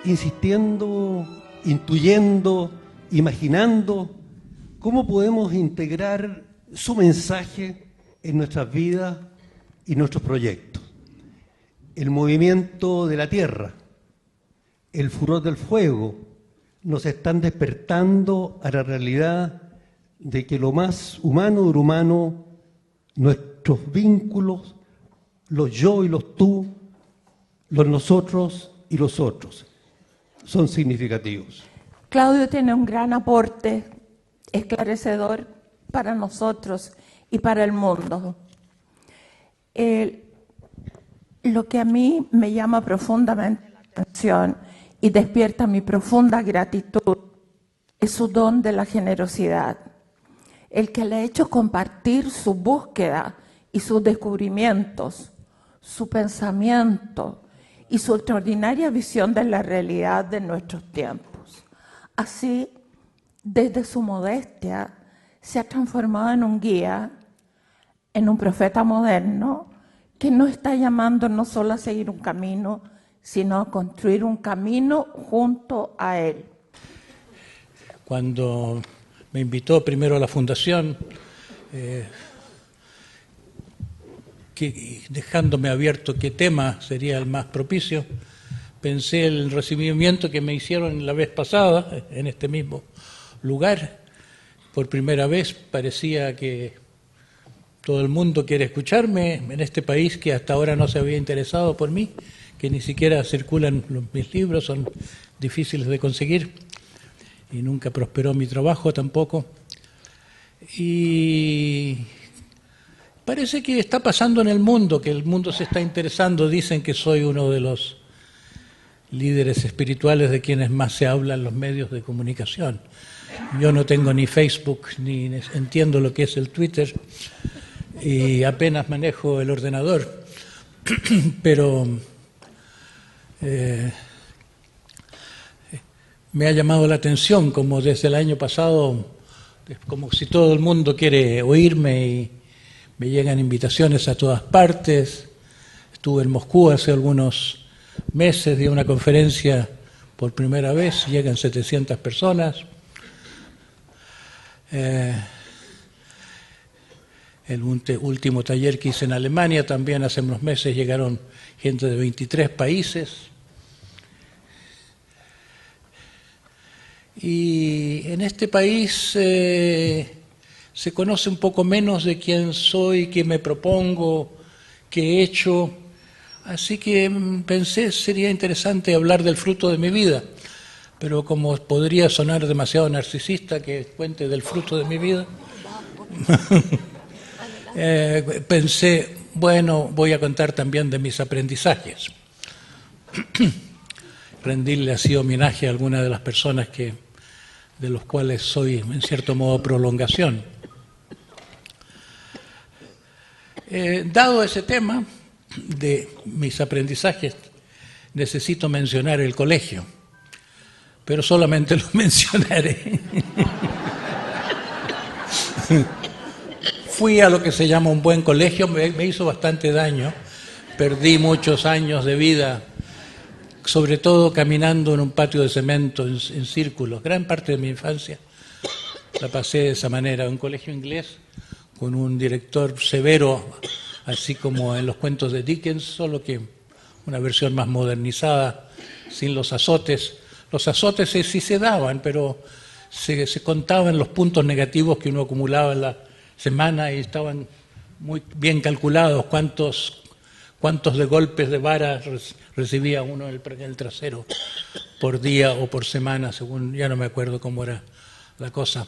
insistiendo, intuyendo, imaginando cómo podemos integrar su mensaje en nuestras vidas y nuestros proyectos. El movimiento de la tierra, el furor del fuego, nos están despertando a la realidad de que lo más humano de lo humano, nuestros vínculos, los yo y los tú, los nosotros y los otros, son significativos. Claudio tiene un gran aporte esclarecedor para nosotros y para el mundo. Lo que a mí me llama profundamente la atención y despierta mi profunda gratitud es su don de la generosidad, el que le ha hecho compartir su búsqueda y sus descubrimientos, su pensamiento y su extraordinaria visión de la realidad de nuestros tiempos. Así, desde su modestia, se ha transformado en un guía, en un profeta moderno, que nos está llamando no solo a seguir un camino, sino a construir un camino junto a él. Cuando me invitó primero a la fundación, dejándome abierto qué tema sería el más propicio, pensé en el recibimiento que me hicieron la vez pasada, en este mismo lugar. Por primera vez parecía que todo el mundo quiere escucharme en este país que hasta ahora no se había interesado por mí, que ni siquiera circulan mis libros, son difíciles de conseguir y nunca prosperó mi trabajo tampoco. Y parece que está pasando en el mundo, que el mundo se está interesando. Dicen que soy uno de los líderes espirituales de quienes más se habla en los medios de comunicación. Yo no tengo ni Facebook, ni entiendo lo que es el Twitter, y apenas manejo el ordenador, pero me ha llamado la atención, como desde el año pasado, como si todo el mundo quiere oírme y me llegan invitaciones a todas partes. Estuve en Moscú hace algunos meses, di una conferencia por primera vez, llegan 700 personas. El último taller que hice en Alemania, también hace unos meses llegaron gente de 23 países. Y en este país se conoce un poco menos de quién soy, qué me propongo, qué he hecho. Así que pensé sería interesante hablar del fruto de mi vida. Pero como podría sonar demasiado narcisista que cuente del fruto de mi vida, pensé, bueno, voy a contar también de mis aprendizajes. Rendirle así homenaje a algunas de las personas de los cuales soy, en cierto modo, prolongación. Dado ese tema de mis aprendizajes, necesito mencionar el colegio, pero solamente lo mencionaré. Fui a lo que se llama un buen colegio, me hizo bastante daño, perdí muchos años de vida, sobre todo caminando en un patio de cemento en círculos. Gran parte de mi infancia la pasé de esa manera, un colegio inglés con un director severo, así como en los cuentos de Dickens, solo que una versión más modernizada, sin los azotes. Los azotes sí se daban, pero se contaban los puntos negativos que uno acumulaba en la semana y estaban muy bien calculados cuántos de golpes de vara recibía uno en el trasero por día o por semana, según, ya no me acuerdo cómo era la cosa.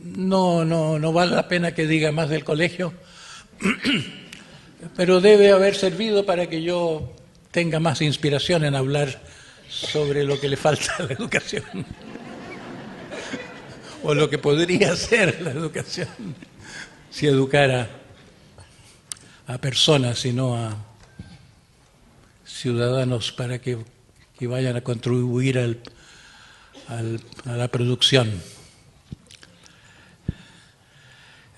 No vale la pena que diga más del colegio, pero debe haber servido para que yo tenga más inspiración en hablar sobre lo que le falta a la educación o lo que podría ser la educación si educara a personas y no a ciudadanos para que vayan a contribuir a la producción.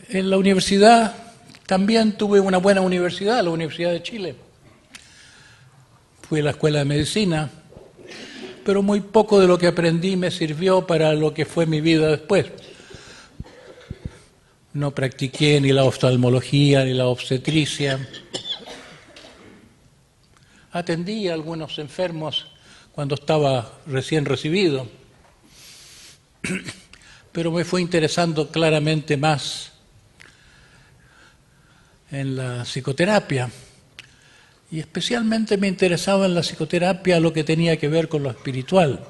En la universidad también tuve una buena universidad, la Universidad de Chile. Fui a la Escuela de Medicina, pero muy poco de lo que aprendí me sirvió para lo que fue mi vida después. No practiqué ni la oftalmología ni la obstetricia. Atendí a algunos enfermos cuando estaba recién recibido, pero me fue interesando claramente más en la psicoterapia. Y especialmente me interesaba en la psicoterapia lo que tenía que ver con lo espiritual,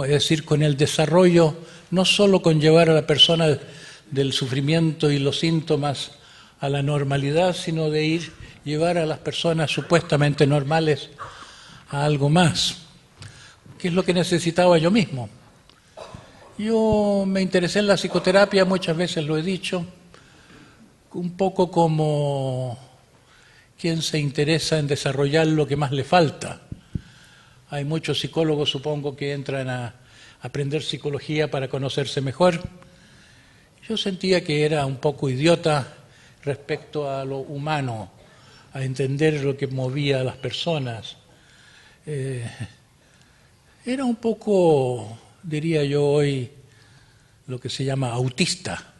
es decir, con el desarrollo, no solo con llevar a la persona del sufrimiento y los síntomas a la normalidad, sino de llevar a las personas supuestamente normales a algo más, que es lo que necesitaba yo mismo. Yo me interesé en la psicoterapia, muchas veces lo he dicho, un poco como quien se interesa en desarrollar lo que más le falta. Hay muchos psicólogos, supongo, que entran a aprender psicología para conocerse mejor. Yo sentía que era un poco idiota respecto a lo humano, a entender lo que movía a las personas. Era un poco, diría yo hoy, lo que se llama autista.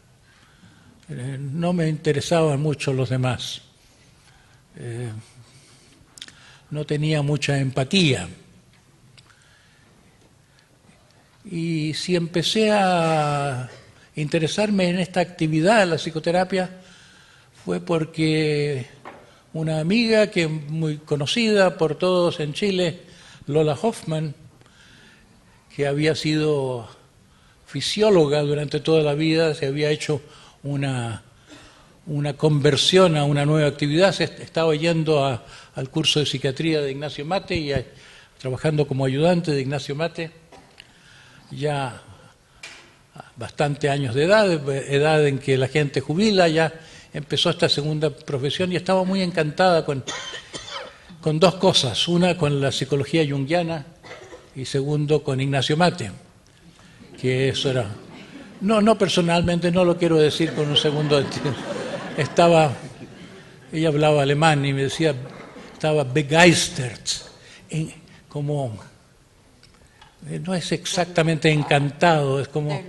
No me interesaban mucho los demás. No tenía mucha empatía. Y si empecé a interesarme en esta actividad, la psicoterapia, fue porque una amiga que muy conocida por todos en Chile, Lola Hoffman, que había sido fisióloga durante toda la vida, se había hecho una conversión a una nueva actividad, se estaba yendo al curso de psiquiatría de Ignacio Mate y trabajando como ayudante de Ignacio Mate, ya bastante años de edad en que la gente jubila, ya empezó esta segunda profesión y estaba muy encantada con dos cosas, una con la psicología junguiana y segundo con Ignacio Mate, que eso era... No personalmente, no lo quiero decir con un segundo... Ella hablaba alemán y me decía, estaba begeistert, como, no es exactamente encantado, es como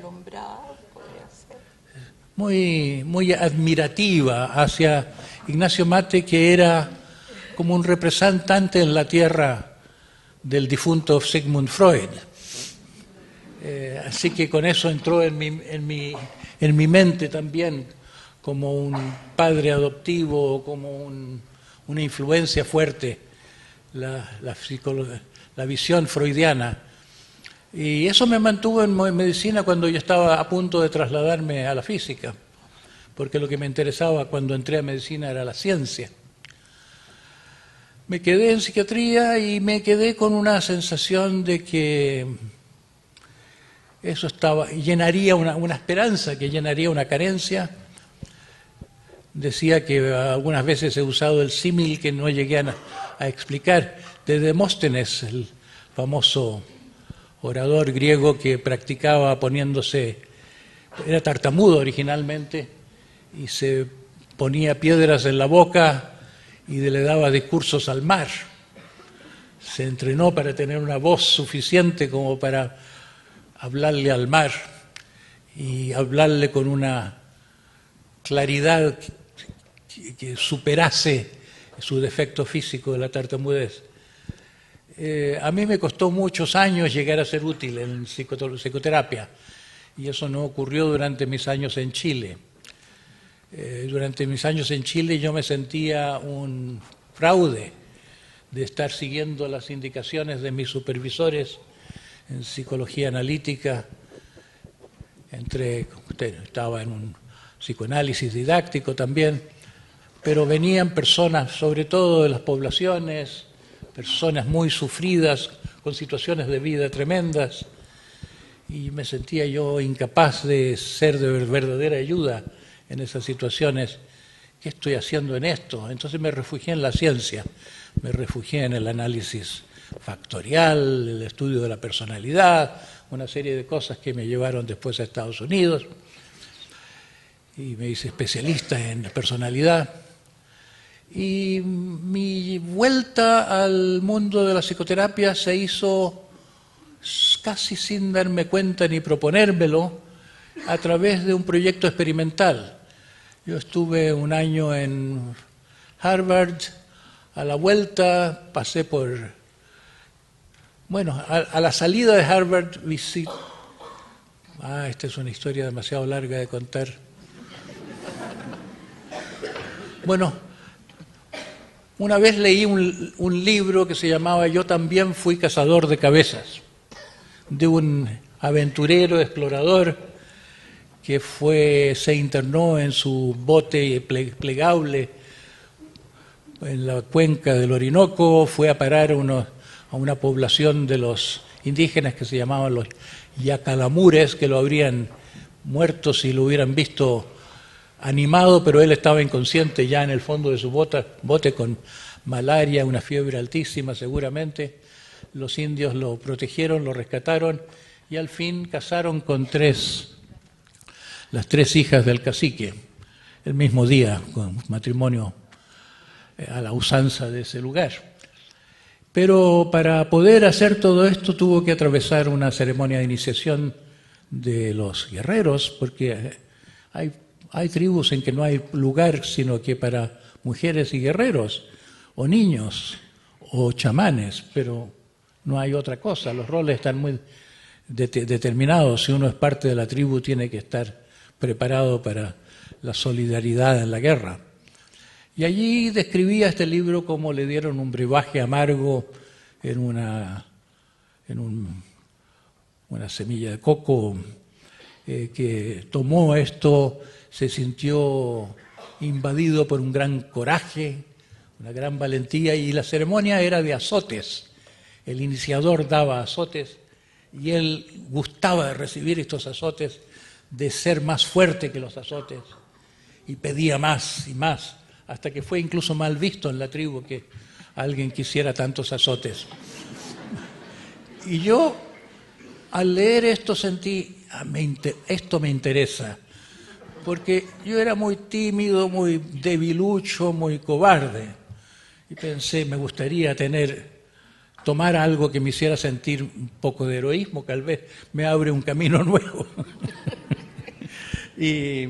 muy admirativa hacia Ignacio Mate, que era como un representante en la tierra del difunto Sigmund Freud. Así que con eso entró en mi mente también como un padre adoptivo, como una influencia fuerte, la visión freudiana. Y eso me mantuvo en medicina cuando yo estaba a punto de trasladarme a la física, porque lo que me interesaba cuando entré a medicina era la ciencia. Me quedé en psiquiatría y me quedé con una sensación de que eso llenaría una esperanza, que llenaría una carencia. Decía que algunas veces he usado el símil que no llegué a explicar, de Demóstenes, el famoso orador griego que practicaba era tartamudo originalmente, y se ponía piedras en la boca y le daba discursos al mar. Se entrenó para tener una voz suficiente como para hablarle al mar y hablarle con una claridad que superase su defecto físico de la tartamudez. A mí me costó muchos años llegar a ser útil en psicoterapia, y eso no ocurrió durante mis años en Chile. Durante mis años en Chile yo me sentía un fraude de estar siguiendo las indicaciones de mis supervisores en psicología analítica. Estaba en un psicoanálisis didáctico también, pero venían personas, sobre todo de las poblaciones, personas muy sufridas, con situaciones de vida tremendas, y me sentía yo incapaz de ser de verdadera ayuda en esas situaciones. ¿Qué estoy haciendo en esto? Entonces me refugié en la ciencia, me refugié en el análisis factorial, el estudio de la personalidad, una serie de cosas que me llevaron después a Estados Unidos, y me hice especialista en personalidad. Y mi vuelta al mundo de la psicoterapia se hizo casi sin darme cuenta ni proponérmelo, a través de un proyecto experimental. Yo estuve un año en Harvard, a la vuelta pasé por... Bueno, a la salida de Harvard visité... esta es una historia demasiado larga de contar. Bueno, una vez leí un libro que se llamaba Yo también fui cazador de cabezas, de un aventurero, explorador, que se internó en su bote plegable en la cuenca del Orinoco, fue a parar a una población de los indígenas que se llamaban los Yacalamures, que lo habrían muerto si lo hubieran visto animado, pero él estaba inconsciente ya en el fondo de su bote con malaria, una fiebre altísima seguramente. Los indios lo protegieron, lo rescataron y al fin casaron con las tres hijas del cacique, el mismo día, con matrimonio a la usanza de ese lugar. Pero para poder hacer todo esto tuvo que atravesar una ceremonia de iniciación de los guerreros, porque hay tribus en que no hay lugar sino que para mujeres y guerreros, o niños, o chamanes, pero no hay otra cosa. Los roles están muy determinados. Si uno es parte de la tribu, tiene que estar preparado para la solidaridad en la guerra. Y allí describía este libro cómo le dieron un brebaje amargo en una semilla de coco, que tomó esto, se sintió invadido por un gran coraje, una gran valentía, y la ceremonia era de azotes. El iniciador daba azotes y él gustaba de recibir estos azotes, de ser más fuerte que los azotes, y pedía más y más, hasta que fue incluso mal visto en la tribu que alguien quisiera tantos azotes. Y yo, al leer esto, sentí, esto me interesa, porque yo era muy tímido, muy debilucho, muy cobarde, y pensé, me gustaría tomar algo que me hiciera sentir un poco de heroísmo, que tal vez me abre un camino nuevo. Y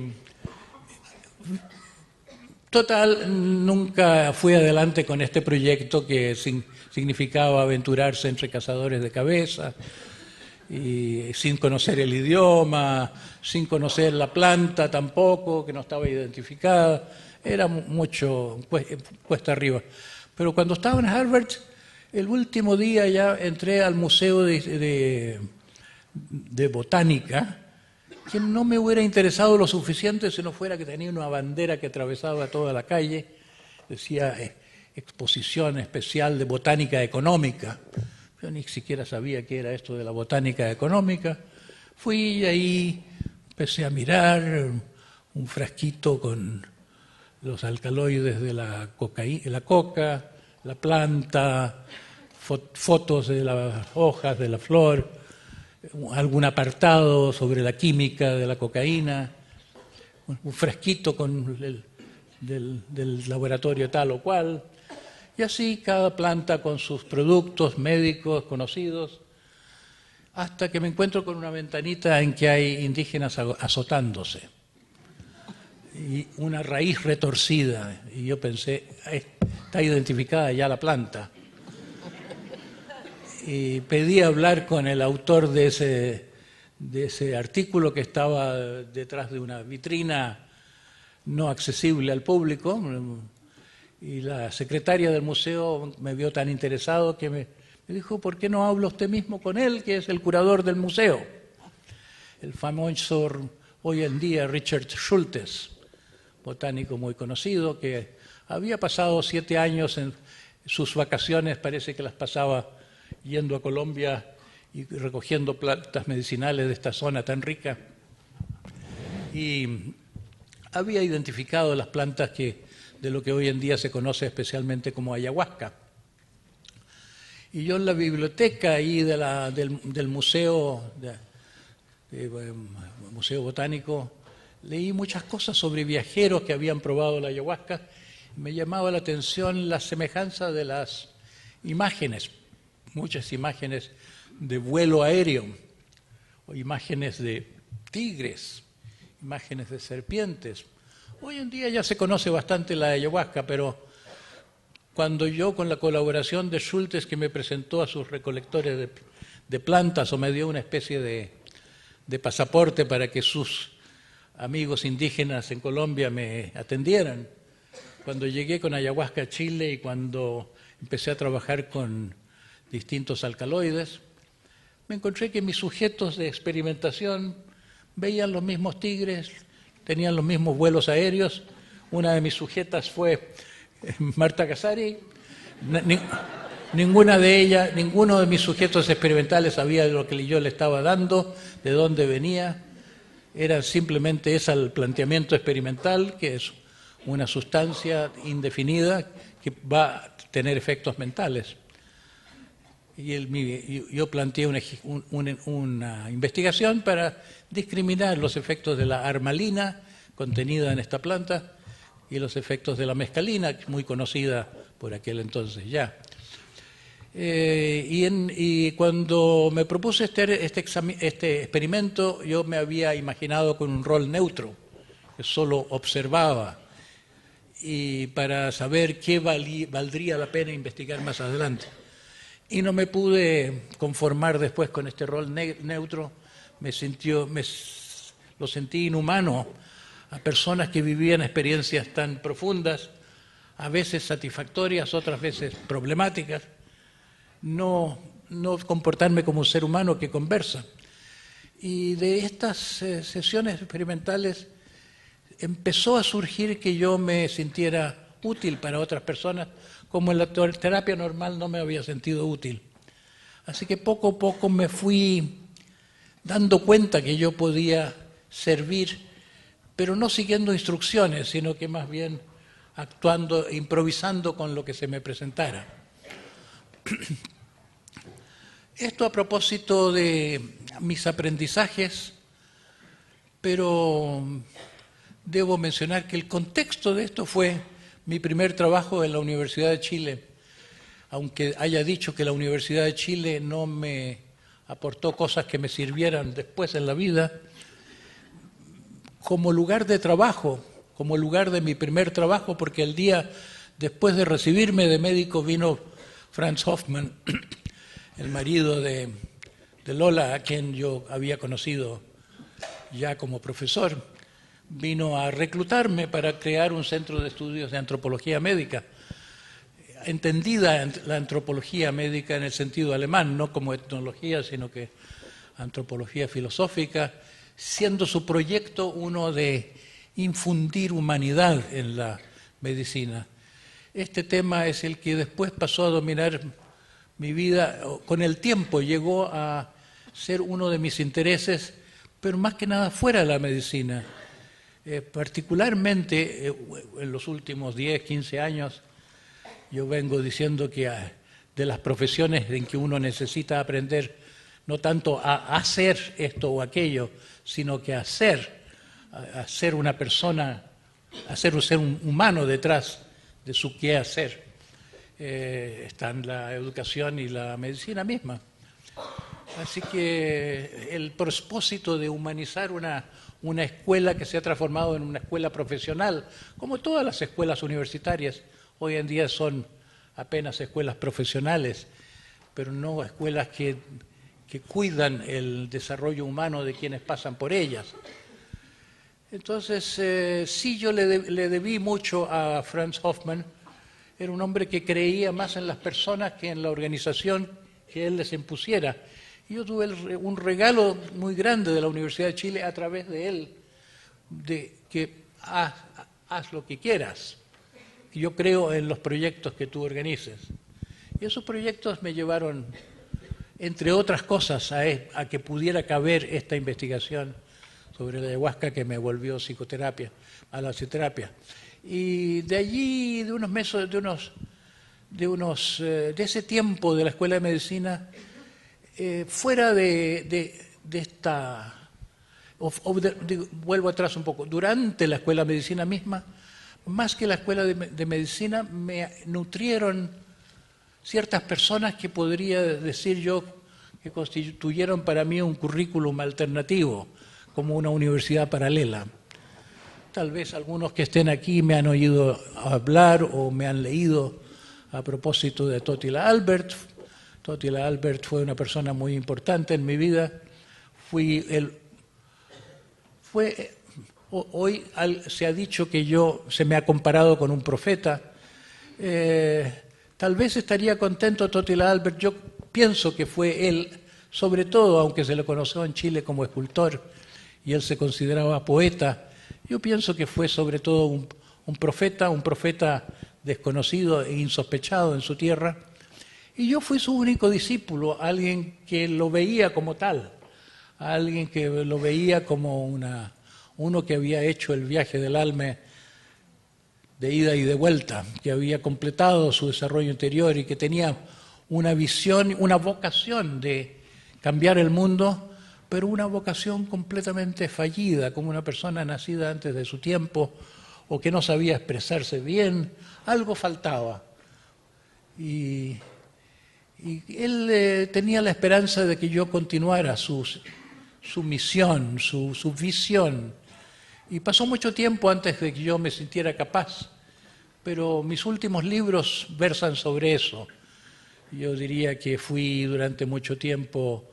total, nunca fui adelante con este proyecto que significaba aventurarse entre cazadores de cabezas, y sin conocer el idioma, sin conocer la planta tampoco, que no estaba identificada. Era mucho cuesta arriba. Pero cuando estaba en Harvard, el último día ya entré al Museo de Botánica, que no me hubiera interesado lo suficiente si no fuera que tenía una bandera que atravesaba toda la calle, decía exposición especial de botánica económica. Yo ni siquiera sabía qué era esto de la botánica económica. Fui ahí, empecé a mirar un frasquito con los alcaloides de la coca, la planta, fotos de las hojas, de la flor, algún apartado sobre la química de la cocaína, un frasquito del laboratorio tal o cual, y así cada planta con sus productos médicos conocidos, hasta que me encuentro con una ventanita en que hay indígenas azotándose, y una raíz retorcida, y yo pensé, está identificada ya la planta. Y pedí hablar con el autor de ese artículo, que estaba detrás de una vitrina no accesible al público, y la secretaria del museo me vio tan interesado que me dijo, ¿por qué no habla usted mismo con él, que es el curador del museo? El famoso hoy en día Richard Schultes, botánico muy conocido, que había pasado 7 años en sus vacaciones, parece que las pasaba yendo a Colombia y recogiendo plantas medicinales de esta zona tan rica. Y había identificado las plantas de lo que hoy en día se conoce especialmente como ayahuasca. Y yo en la biblioteca ahí del museo, Museo Botánico, leí muchas cosas sobre viajeros que habían probado la ayahuasca. Me llamaba la atención la semejanza de las imágenes, muchas imágenes de vuelo aéreo, o imágenes de tigres, imágenes de serpientes. Hoy en día ya se conoce bastante la ayahuasca, pero cuando yo, con la colaboración de Schultes, que me presentó a sus recolectores de plantas, o me dio una especie de pasaporte para que sus amigos indígenas en Colombia me atendieran, cuando llegué con ayahuasca a Chile y cuando empecé a trabajar con distintos alcaloides, me encontré que mis sujetos de experimentación veían los mismos tigres, tenían los mismos vuelos aéreos. Una de mis sujetas fue Marta Casari. Ninguno de mis sujetos experimentales sabía de lo que yo le estaba dando, de dónde venía. Era simplemente ese el planteamiento experimental, que es una sustancia indefinida que va a tener efectos mentales. Y yo planteé una investigación para discriminar los efectos de la armalina contenida en esta planta y los efectos de la mescalina, muy conocida por aquel entonces ya. Y cuando me propuse este experimento, yo me había imaginado con un rol neutro, que solo observaba, y para saber qué valdría la pena investigar más adelante. Y no me pude conformar después con este rol neutro, lo sentí inhumano a personas que vivían experiencias tan profundas, a veces satisfactorias, otras veces problemáticas, no comportarme como un ser humano que conversa. Y de estas sesiones experimentales empezó a surgir que yo me sintiera útil para otras personas, como en la terapia normal no me había sentido útil. Así que poco a poco me fui dando cuenta que yo podía servir, pero no siguiendo instrucciones, sino que más bien actuando, improvisando con lo que se me presentara. Esto a propósito de mis aprendizajes, pero debo mencionar que el contexto de esto fue mi primer trabajo en la Universidad de Chile, aunque haya dicho que la Universidad de Chile no me aportó cosas que me sirvieran después en la vida. Como lugar de trabajo, como lugar de mi primer trabajo, porque el día después de recibirme de médico vino Franz Hoffmann, el marido de Lola, a quien yo había conocido ya como profesor, vino a reclutarme para crear un centro de estudios de antropología médica, entendida la antropología médica en el sentido alemán, no como etnología, sino que antropología filosófica, siendo su proyecto uno de infundir humanidad en la medicina. Este tema es el que después pasó a dominar mi vida, con el tiempo llegó a ser uno de mis intereses, pero más que nada fuera de la medicina. Particularmente en los últimos 10, 15 años, yo vengo diciendo que de las profesiones en que uno necesita aprender no tanto a hacer esto o aquello, sino que a ser una persona, a ser un ser humano detrás de su qué hacer. Están la educación y la medicina misma. Así que el propósito de humanizar una escuela que se ha transformado en una escuela profesional, como todas las escuelas universitarias, hoy en día son apenas escuelas profesionales, pero no escuelas que cuidan el desarrollo humano de quienes pasan por ellas. Entonces, sí, yo le debí mucho a Franz Hoffmann. Era un hombre que creía más en las personas que en la organización que él les impusiera. Y yo tuve un regalo muy grande de la Universidad de Chile a través de él, de que haz lo que quieras. Y yo creo en los proyectos que tú organices. Y esos proyectos me llevaron, entre otras cosas, a que pudiera caber esta investigación sobre la ayahuasca que me volvió a la psicoterapia. Y de allí, de unos meses, de ese tiempo de la Escuela de Medicina, fuera de esta, vuelvo atrás un poco, durante la Escuela de Medicina misma, más que la Escuela de Medicina, me nutrieron ciertas personas que podría decir yo que constituyeron para mí un currículum alternativo, como una universidad paralela. Tal vez algunos que estén aquí me han oído hablar o me han leído a propósito de Totila Albert. Totila Albert fue una persona muy importante en mi vida. Hoy se ha dicho que se me ha comparado con un profeta. Tal vez estaría contento Totila Albert. Yo pienso que fue él, sobre todo, aunque se le conoció en Chile como escultor y él se consideraba poeta, yo pienso que fue sobre todo un profeta desconocido e insospechado en su tierra. Y yo fui su único discípulo, alguien que lo veía como tal, alguien que lo veía como uno que había hecho el viaje del alma de ida y de vuelta, que había completado su desarrollo interior y que tenía una visión, una vocación de cambiar el mundo, pero una vocación completamente fallida, como una persona nacida antes de su tiempo o que no sabía expresarse bien, algo faltaba. Y él tenía la esperanza de que yo continuara su misión, su visión. Y pasó mucho tiempo antes de que yo me sintiera capaz, pero mis últimos libros versan sobre eso. Yo diría que fui durante mucho tiempo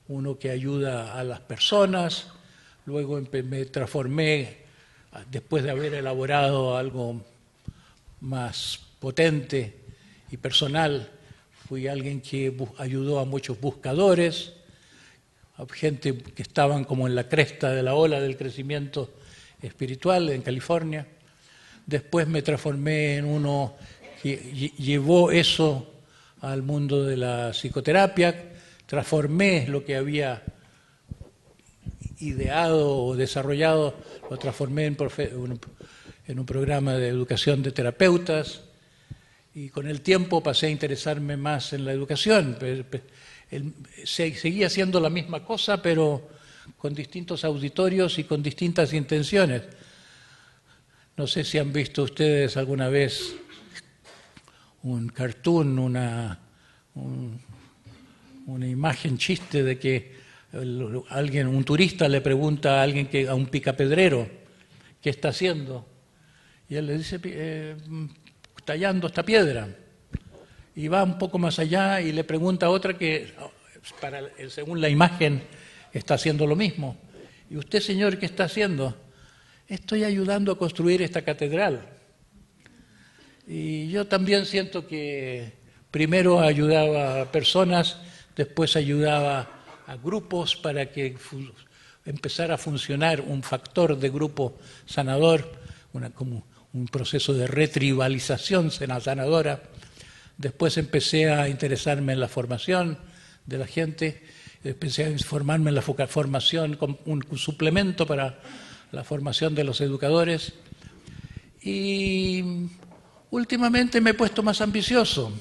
uno que ayuda a las personas, luego me transformé, después de haber elaborado algo más potente y personal, fui alguien que ayudó a muchos buscadores, a gente que estaban como en la cresta de la ola del crecimiento espiritual en California. Después me transformé en uno que llevó eso al mundo de la psicoterapia, transformé lo que había ideado o desarrollado, lo transformé en un programa de educación de terapeutas, y con el tiempo pasé a interesarme más en la educación. Seguía haciendo la misma cosa, pero con distintos auditorios y con distintas intenciones. No sé si han visto ustedes alguna vez un cartoon, una imagen chiste de que un turista le pregunta a a un picapedrero, ¿qué está haciendo? Y él le dice, tallando esta piedra. Y va un poco más allá y le pregunta a otra que, según la imagen, está haciendo lo mismo. ¿Y usted, señor, qué está haciendo? Estoy ayudando a construir esta catedral. Y yo también siento que primero ayudaba a personas, después ayudaba a grupos para que empezara a funcionar un factor de grupo sanador, como un proceso de retribalización sanadora. Después empecé a interesarme en la formación de la gente, empecé a informarme en la formación como un suplemento para la formación de los educadores. Y últimamente me he puesto más ambicioso.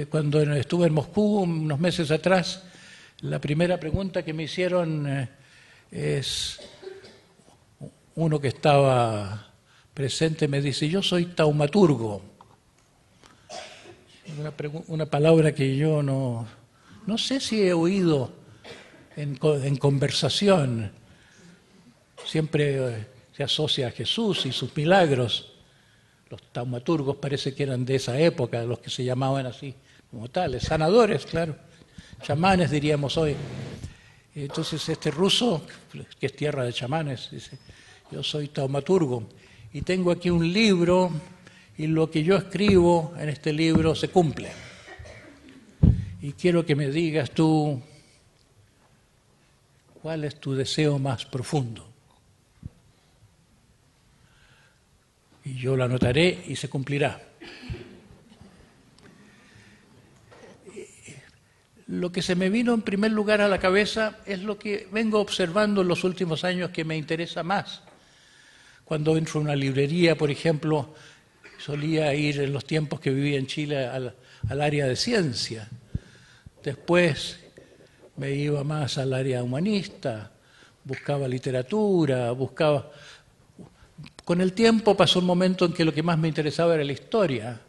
Cuando estuve en Moscú unos meses atrás, la primera pregunta que me hicieron es, uno que estaba presente me dice, yo soy taumaturgo. Una palabra que yo no sé si he oído en conversación. Siempre se asocia a Jesús y sus milagros. Los taumaturgos parece que eran de esa época, los que se llamaban así como tales, sanadores, claro, chamanes diríamos hoy. Entonces este ruso, que es tierra de chamanes, dice, yo soy taumaturgo y tengo aquí un libro y lo que yo escribo en este libro se cumple. Y quiero que me digas tú, ¿cuál es tu deseo más profundo? Y yo lo anotaré y se cumplirá. Lo que se me vino en primer lugar a la cabeza es lo que vengo observando en los últimos años que me interesa más. Cuando entro a una librería, por ejemplo, solía ir en los tiempos que vivía en Chile al área de ciencia. Después me iba más al área humanista, buscaba literatura, buscaba... Con el tiempo pasó un momento en que lo que más me interesaba era la historia,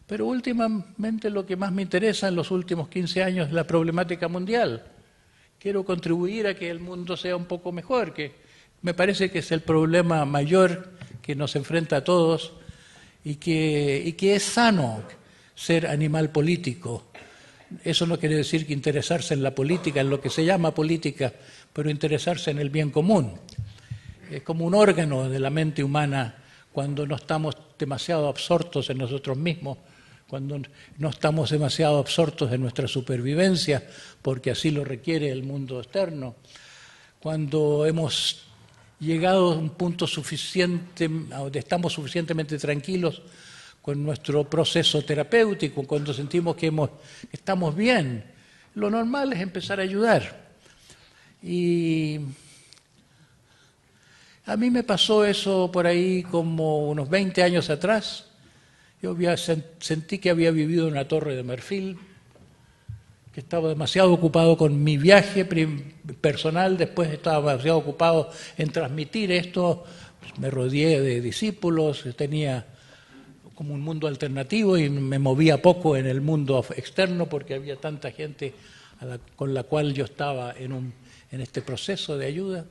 Pero últimamente lo que más me interesa en los últimos 15 años es la problemática mundial. Quiero contribuir a que el mundo sea un poco mejor, que me parece que es el problema mayor que nos enfrenta a todos y que es sano ser animal político. Eso no quiere decir que interesarse en la política, en lo que se llama política, pero interesarse en el bien común. Es como un órgano de la mente humana cuando no estamos demasiado absortos en nosotros mismos, cuando no estamos demasiado absortos en nuestra supervivencia, porque así lo requiere el mundo externo, cuando hemos llegado a un punto suficiente, donde estamos suficientemente tranquilos con nuestro proceso terapéutico, cuando sentimos que estamos bien, lo normal es empezar a ayudar. Y a mí me pasó eso por ahí como unos 20 años atrás. Yo sentí que había vivido en una torre de marfil, que estaba demasiado ocupado con mi viaje personal, después estaba demasiado ocupado en transmitir esto, me rodeé de discípulos, tenía como un mundo alternativo y me movía poco en el mundo externo porque había tanta gente con la cual yo estaba en este proceso de ayuda.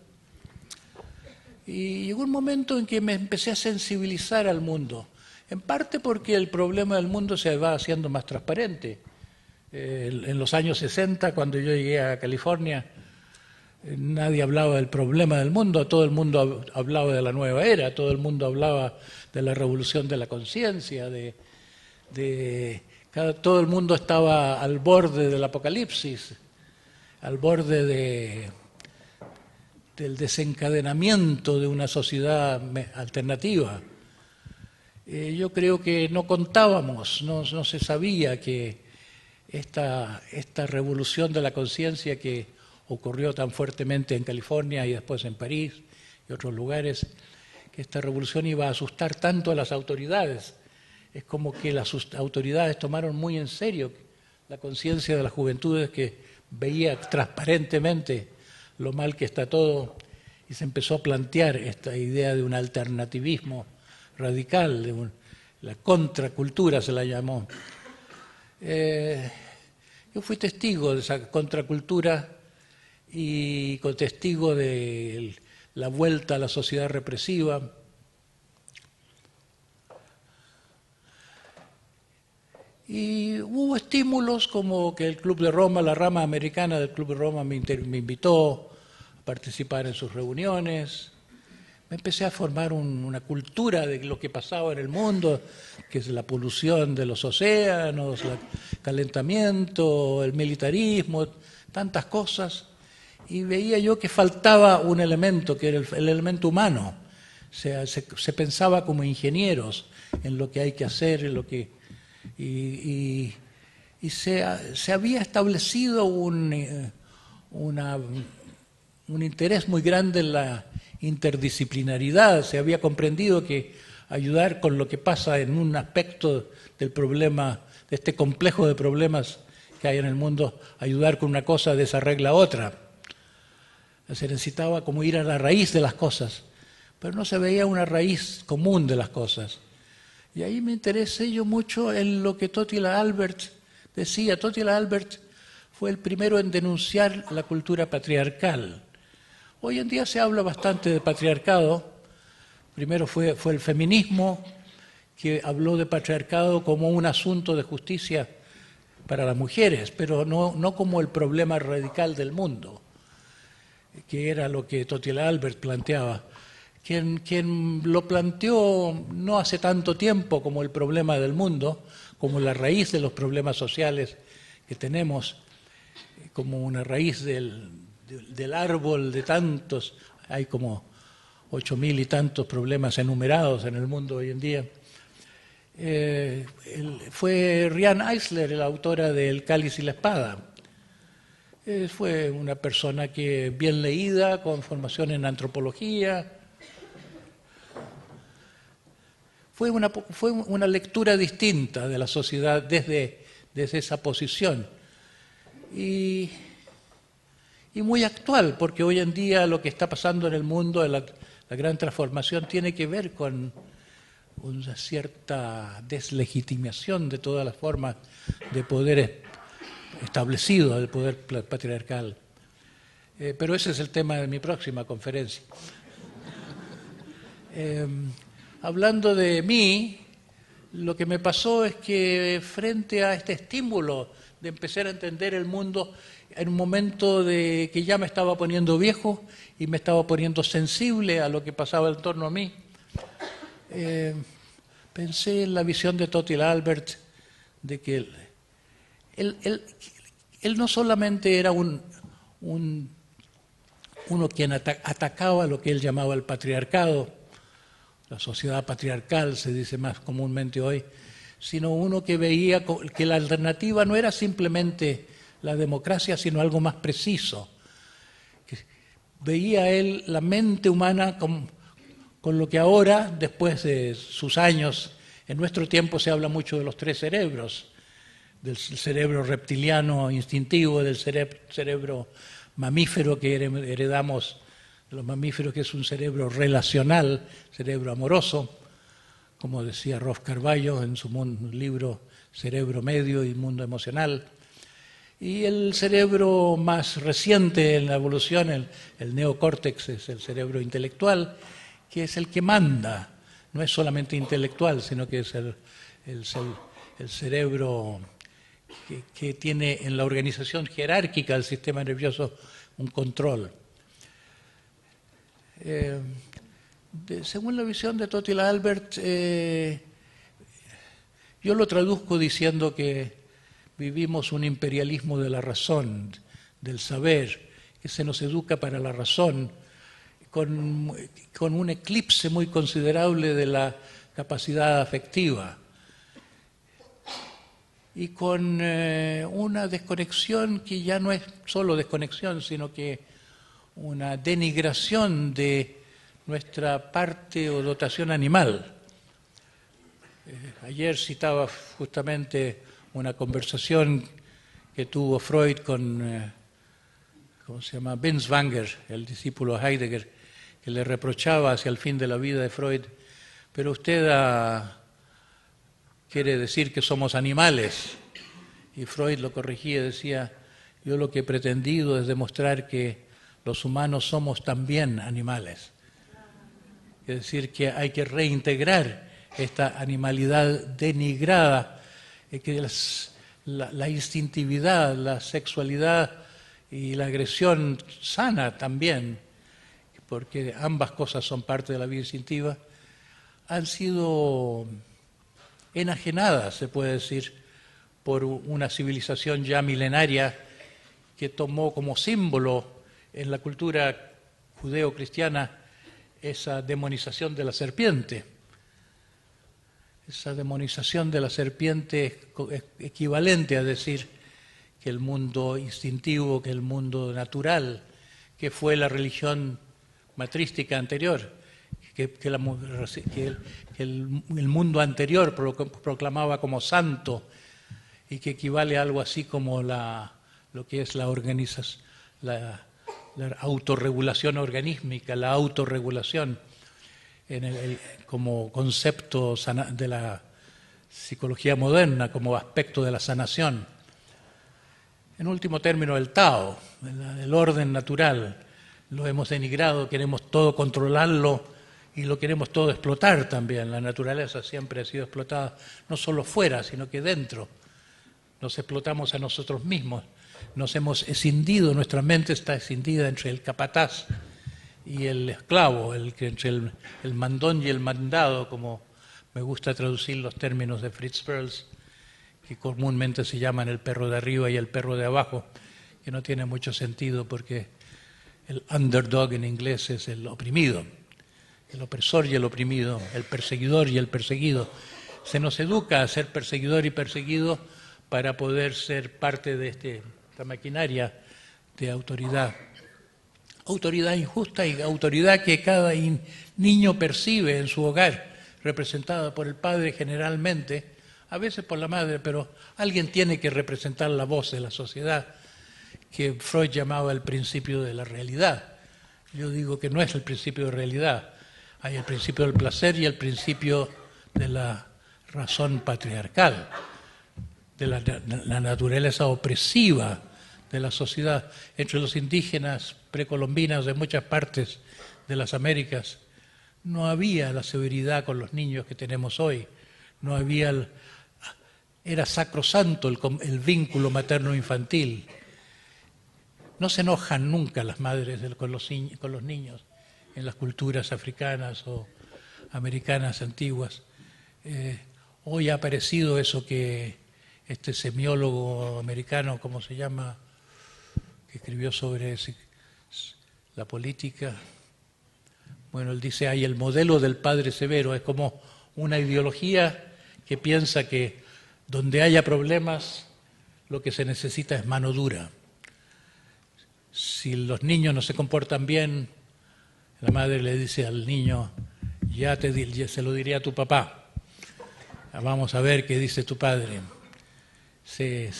Y llegó un momento en que me empecé a sensibilizar al mundo, en parte porque el problema del mundo se va haciendo más transparente. En los años 60, cuando yo llegué a California, nadie hablaba del problema del mundo, todo el mundo hablaba de la nueva era, todo el mundo hablaba de la revolución de la conciencia, todo el mundo estaba al borde del apocalipsis, al borde del desencadenamiento de una sociedad alternativa. Yo creo que no contábamos, no se sabía que esta revolución de la conciencia que ocurrió tan fuertemente en California y después en París y otros lugares, que esta revolución iba a asustar tanto a las autoridades. Es como que las autoridades tomaron muy en serio la conciencia de las juventudes, que veía transparentemente lo mal que está todo, y se empezó a plantear esta idea de un alternativismo radical, la contracultura se la llamó. Yo fui testigo de esa contracultura y testigo de la vuelta a la sociedad represiva. Y hubo estímulos como que el Club de Roma, la rama americana del Club de Roma me invitó a participar en sus reuniones. Me empecé a formar una cultura de lo que pasaba en el mundo, que es la polución de los océanos, el calentamiento, el militarismo, tantas cosas. Y veía yo que faltaba un elemento, que era el elemento humano. O sea, se pensaba como ingenieros en lo que hay que hacer, en lo que... Y se había establecido un interés muy grande en la interdisciplinaridad. Se había comprendido que ayudar con lo que pasa en un aspecto del problema, de este complejo de problemas que hay en el mundo, ayudar con una cosa desarregla otra. Se necesitaba como ir a la raíz de las cosas, pero no se veía una raíz común de las cosas. Y ahí me interesé yo mucho en lo que Totila Albert decía. Totila Albert fue el primero en denunciar la cultura patriarcal. Hoy en día se habla bastante de patriarcado. Primero fue el feminismo, que habló de patriarcado como un asunto de justicia para las mujeres, pero no como el problema radical del mundo, que era lo que Totila Albert planteaba. Quien lo planteó no hace tanto tiempo como el problema del mundo, como la raíz de los problemas sociales que tenemos, como una raíz del árbol de tantos, hay como 8.000 y tantos problemas enumerados en el mundo hoy en día. Fue Riane Eisler, la autora de El cáliz y la espada. Fue una persona que bien leída, con formación en antropología. Fue una lectura distinta de la sociedad desde esa posición. Y muy actual, porque hoy en día lo que está pasando en el mundo, la gran transformación, tiene que ver con una cierta deslegitimación de todas las formas de poder establecido, del poder patriarcal. Pero ese es el tema de mi próxima conferencia. Hablando de mí, lo que me pasó es que frente a este estímulo de empezar a entender el mundo en un momento de que ya me estaba poniendo viejo y me estaba poniendo sensible a lo que pasaba en torno a mí, pensé en la visión de Totil Albert de que él no solamente era uno quien atacaba lo que él llamaba el patriarcado, la sociedad patriarcal se dice más comúnmente hoy, sino uno que veía que la alternativa no era simplemente la democracia, sino algo más preciso. Veía él la mente humana con lo que ahora, después de sus años, en nuestro tiempo se habla mucho de los 3 cerebros, del cerebro reptiliano instintivo, del cerebro mamífero que heredamos de los mamíferos, que es un cerebro relacional, cerebro amoroso, como decía Rolf Carballo en su libro Cerebro Medio y Mundo Emocional. Y el cerebro más reciente en la evolución, el neocórtex, es el cerebro intelectual, que es el que manda. No es solamente intelectual, sino que es el cerebro que tiene en la organización jerárquica del sistema nervioso un control. Según la visión de Totil Albert, yo lo traduzco diciendo que vivimos un imperialismo de la razón, del saber, que se nos educa para la razón, con un eclipse muy considerable de la capacidad afectiva y con una desconexión que ya no es solo desconexión, sino que una denigración de nuestra parte o dotación animal. Ayer citaba justamente una conversación que tuvo Freud con, ¿cómo se llama?, Binswanger, el discípulo de Heidegger, que le reprochaba hacia el fin de la vida de Freud, pero usted quiere decir que somos animales. Y Freud lo corregía y decía, yo lo que he pretendido es demostrar que los humanos somos también animales. Es decir, que hay que reintegrar esta animalidad denigrada, que la instintividad, la sexualidad y la agresión sana también, porque ambas cosas son parte de la vida instintiva, han sido enajenadas, se puede decir, por una civilización ya milenaria que tomó como símbolo en la cultura judeo-cristiana esa demonización de la serpiente. Esa demonización de la serpiente es equivalente a decir que el mundo instintivo, que el mundo natural, que fue la religión matrística anterior, que el mundo anterior proclamaba como santo y que equivale a algo así como lo que es la autorregulación organísmica, la autorregulación como concepto de la psicología moderna, como aspecto de la sanación. En último término, el Tao, el orden natural, lo hemos denigrado, queremos todo controlarlo y lo queremos todo explotar también. La naturaleza siempre ha sido explotada, no solo fuera, sino que dentro. Nos explotamos a nosotros mismos, nos hemos escindido, nuestra mente está escindida entre el capataz y el esclavo, entre el mandón y el mandado, como me gusta traducir los términos de Fritz Perls, que comúnmente se llaman el perro de arriba y el perro de abajo, que no tiene mucho sentido porque el underdog en inglés es el oprimido, el opresor y el oprimido, el perseguidor y el perseguido. Se nos educa a ser perseguidor y perseguido para poder ser parte de esta maquinaria de autoridad. Autoridad injusta y autoridad que cada niño percibe en su hogar, representada por el padre generalmente, a veces por la madre, pero alguien tiene que representar la voz de la sociedad, que Freud llamaba el principio de la realidad. Yo digo que no es el principio de realidad, hay el principio del placer y el principio de la razón patriarcal, de la naturaleza opresiva de la sociedad. Entre los indígenas precolombinos de muchas partes de las Américas no había la severidad con los niños que tenemos hoy, no había era sacrosanto el vínculo materno-infantil. No se enojan nunca las madres con los niños en las culturas africanas o americanas antiguas. Hoy ha aparecido eso que este semiólogo americano, ¿cómo se llama?, que escribió sobre la política. Bueno, él dice, hay el modelo del padre severo, es como una ideología que piensa que donde haya problemas, lo que se necesita es mano dura. Si los niños no se comportan bien, la madre le dice al niño, ya se lo diré a tu papá, vamos a ver qué dice tu padre. Se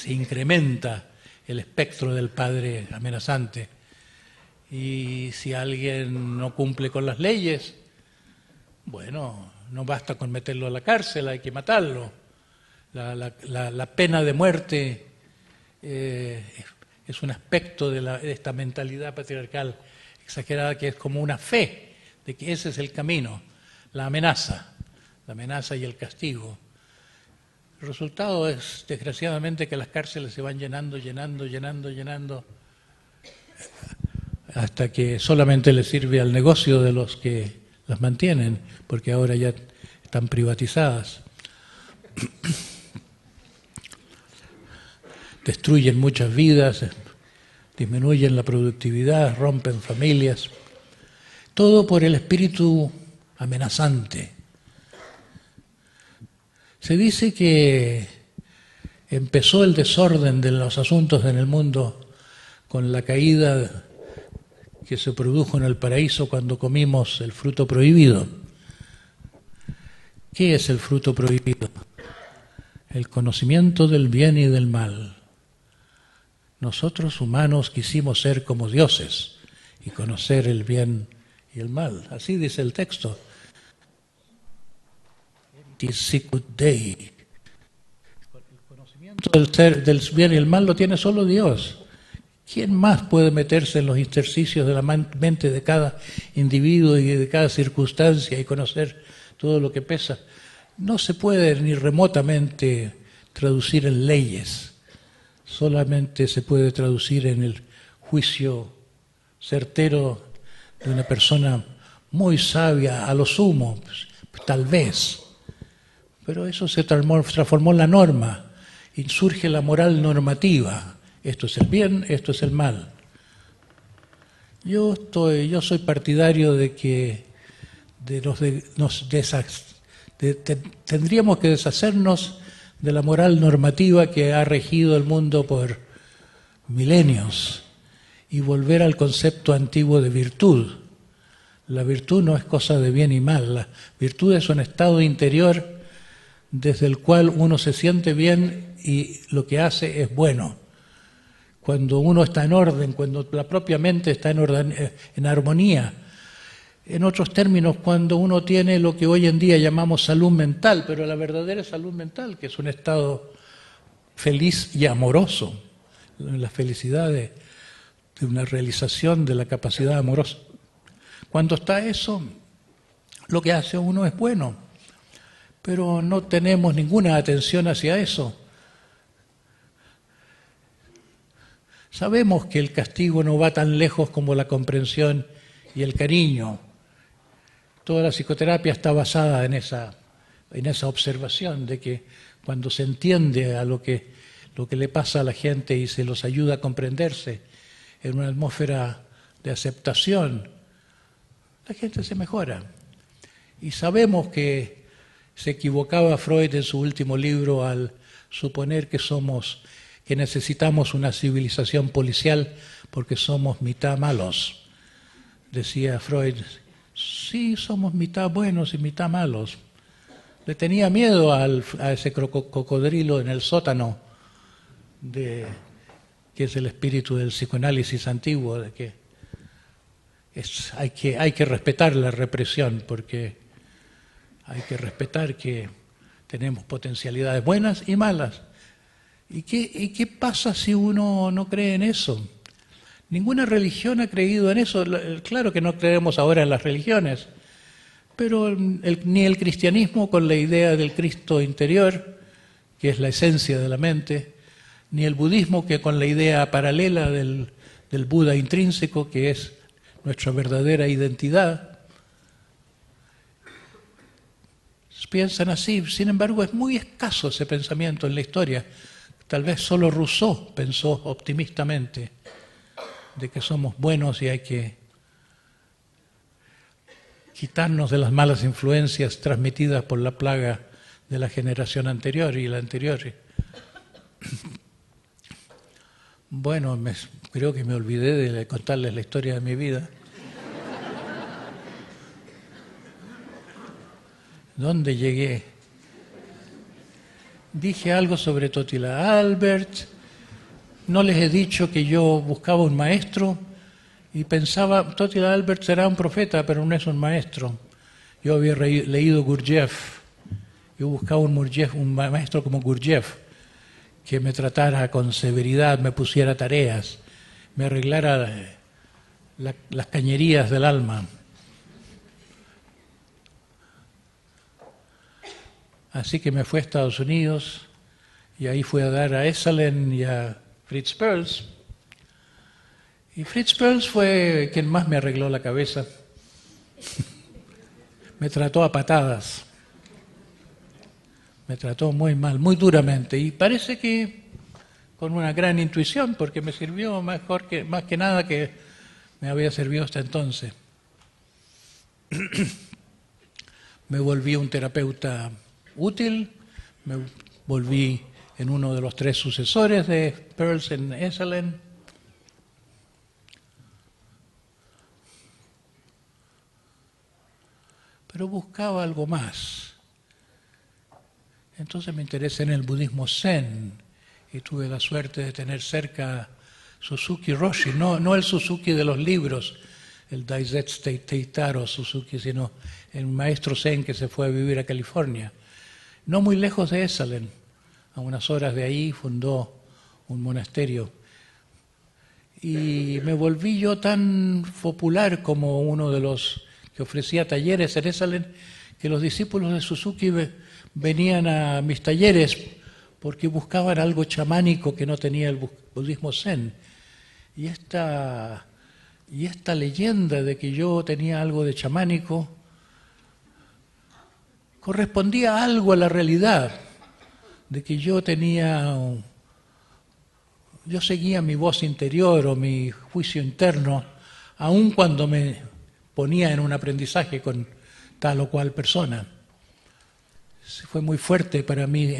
incrementa el espectro del padre amenazante. Y si alguien no cumple con las leyes, bueno, no basta con meterlo a la cárcel, hay que matarlo. La pena de muerte es un aspecto de esta mentalidad patriarcal exagerada, que es como una fe de que ese es el camino, la amenaza y el castigo. El resultado es, desgraciadamente, que las cárceles se van llenando, hasta que solamente le sirve al negocio de los que las mantienen, porque ahora ya están privatizadas. Destruyen muchas vidas, disminuyen la productividad, rompen familias. Todo por el espíritu amenazante. Se dice que empezó el desorden de los asuntos en el mundo con la caída que se produjo en el paraíso cuando comimos el fruto prohibido. ¿Qué es el fruto prohibido? El conocimiento del bien y del mal. Nosotros humanos quisimos ser como dioses y conocer el bien y el mal. Así dice el texto. El conocimiento del bien y el mal lo tiene solo Dios. ¿Quién más puede meterse en los intersticios de la mente de cada individuo y de cada circunstancia y conocer todo lo que pesa? No se puede ni remotamente traducir en leyes, solamente se puede traducir en el juicio certero de una persona muy sabia, a lo sumo, tal vez. Pero eso se transformó en la norma y surge la moral normativa. Esto es el bien, esto es el mal. Yo soy partidario de que tendríamos que deshacernos de la moral normativa que ha regido el mundo por milenios y volver al concepto antiguo de virtud. La virtud no es cosa de bien y mal, la virtud es un estado interior desde el cual uno se siente bien y lo que hace es bueno. Cuando uno está en orden, cuando la propia mente está en armonía. En otros términos, cuando uno tiene lo que hoy en día llamamos salud mental, pero la verdadera salud mental, que es un estado feliz y amoroso, la felicidad de una realización de la capacidad amorosa. Cuando está eso, lo que hace uno es bueno, pero no tenemos ninguna atención hacia eso. Sabemos que el castigo no va tan lejos como la comprensión y el cariño. Toda la psicoterapia está basada en esa observación de que cuando se entiende a lo que le pasa a la gente y se los ayuda a comprenderse en una atmósfera de aceptación, la gente se mejora. Y sabemos que se equivocaba Freud en su último libro al suponer que necesitamos una civilización policial porque somos mitad malos. Decía Freud, sí, somos mitad buenos y mitad malos. Le tenía miedo a ese cocodrilo en el sótano, que es el espíritu del psicoanálisis antiguo, de que hay que respetar la represión, porque hay que respetar que tenemos potencialidades buenas y malas. ¿Y qué pasa si uno no cree en eso? Ninguna religión ha creído en eso. Claro que no creemos ahora en las religiones, pero ni el cristianismo con la idea del Cristo interior, que es la esencia de la mente, ni el budismo que con la idea paralela del Buda intrínseco, que es nuestra verdadera identidad, piensan así. Sin embargo, es muy escaso ese pensamiento en la historia. Tal vez solo Rousseau pensó optimistamente de que somos buenos y hay que quitarnos de las malas influencias transmitidas por la plaga de la generación anterior y la anterior. Bueno, creo que me olvidé de contarles la historia de mi vida. ¿Dónde llegué? Dije algo sobre Totila Albert. No les he dicho que yo buscaba un maestro y pensaba, Totila Albert será un profeta, pero no es un maestro. Yo había leído Gurdjieff. Yo buscaba un maestro como Gurdjieff, que me tratara con severidad, me pusiera tareas, me arreglara las cañerías del alma. Así que me fui a Estados Unidos y ahí fui a dar a Esalen y a Fritz Perls. Y Fritz Perls fue quien más me arregló la cabeza. Me trató a patadas. Me trató muy mal, muy duramente. Y parece que con una gran intuición, porque me sirvió más que nada que me había servido hasta entonces. Me volví un terapeuta útil, me volví en uno de los 3 sucesores de Perls en Esalen. Pero buscaba algo más. Entonces me interesé en el budismo Zen y tuve la suerte de tener cerca Suzuki Roshi, no el Suzuki de los libros, el Daisetsu Teitaro Suzuki, sino el maestro Zen que se fue a vivir a California. No muy lejos de Esalen, a unas horas de ahí fundó un monasterio. Y me volví yo tan popular como uno de los que ofrecía talleres en Esalen, que los discípulos de Suzuki venían a mis talleres porque buscaban algo chamánico que no tenía el budismo Zen. Y esta leyenda de que yo tenía algo de chamánico correspondía algo a la realidad, de que yo seguía mi voz interior o mi juicio interno, aun cuando me ponía en un aprendizaje con tal o cual persona. Fue muy fuerte para mí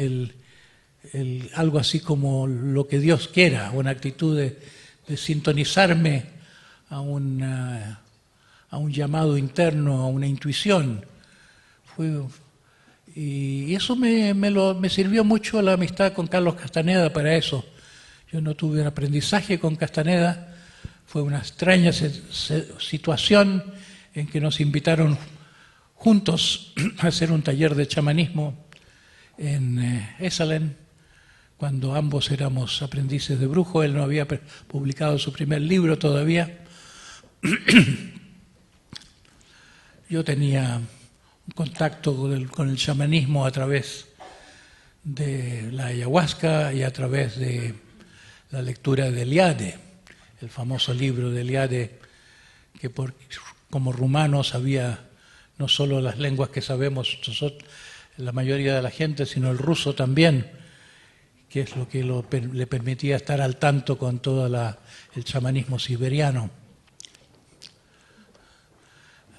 algo así como lo que Dios quiera, una actitud de sintonizarme a un llamado interno, a una intuición. Y eso me sirvió mucho la amistad con Carlos Castaneda para eso. Yo no tuve un aprendizaje con Castaneda, fue una extraña situación en que nos invitaron juntos a hacer un taller de chamanismo en Esalen, cuando ambos éramos aprendices de brujo. Él no había publicado su primer libro todavía. Yo tenía un contacto con el chamanismo a través de la ayahuasca y a través de la lectura de Eliade, el famoso libro de Eliade, que como rumano sabía no solo las lenguas que sabemos nosotros, la mayoría de la gente, sino el ruso también, que es lo que le permitía estar al tanto con todo el chamanismo siberiano.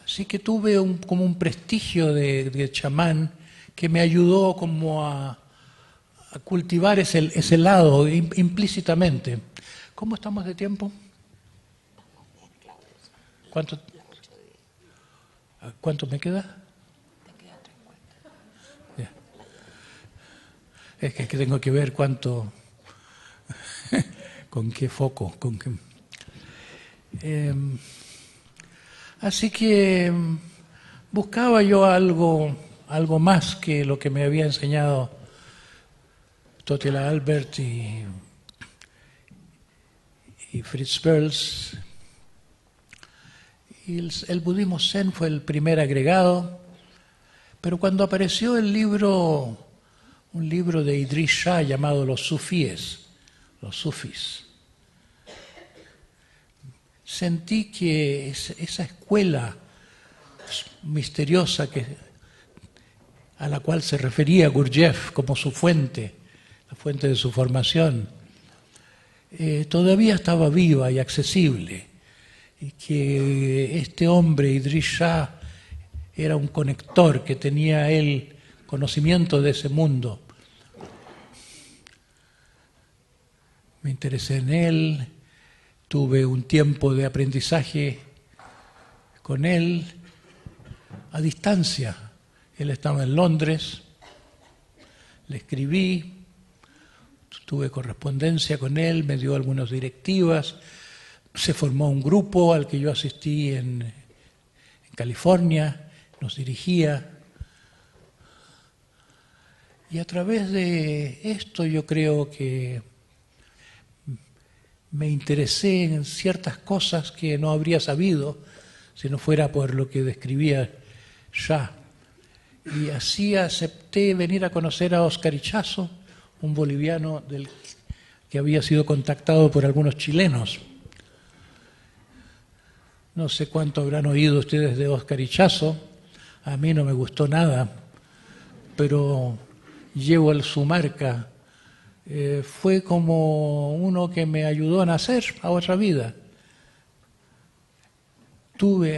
Así que tuve como un prestigio de chamán que me ayudó como a cultivar ese lado implícitamente. ¿Cómo estamos de tiempo? ¿Cuánto me queda? Te queda 3 cuentas. Es que tengo que ver cuánto, con qué foco, así que buscaba yo algo algo más que lo que me había enseñado Totila Albert y Fritz Perls. Y el budismo zen fue el primer agregado, pero cuando apareció un libro de Idries Shah llamado Los sufíes, los sufis, sentí que esa escuela misteriosa a la cual se refería Gurdjieff como su fuente, la fuente de su formación, todavía estaba viva y accesible, y que este hombre, Idries Shah, era un conector, que tenía él conocimiento de ese mundo. Me interesé en él, tuve un tiempo de aprendizaje con él a distancia. Él estaba en Londres, le escribí, tuve correspondencia con él, me dio algunas directivas, se formó un grupo al que yo asistí en California, nos dirigía. Y a través de esto yo creo que me interesé en ciertas cosas que no habría sabido si no fuera por lo que describía Shah. Y así acepté venir a conocer a Óscar Ichazo, un boliviano que había sido contactado por algunos chilenos. No sé cuánto habrán oído ustedes de Óscar Ichazo, a mí no me gustó nada, pero llevo su marca. Fue como uno que me ayudó a nacer a otra vida.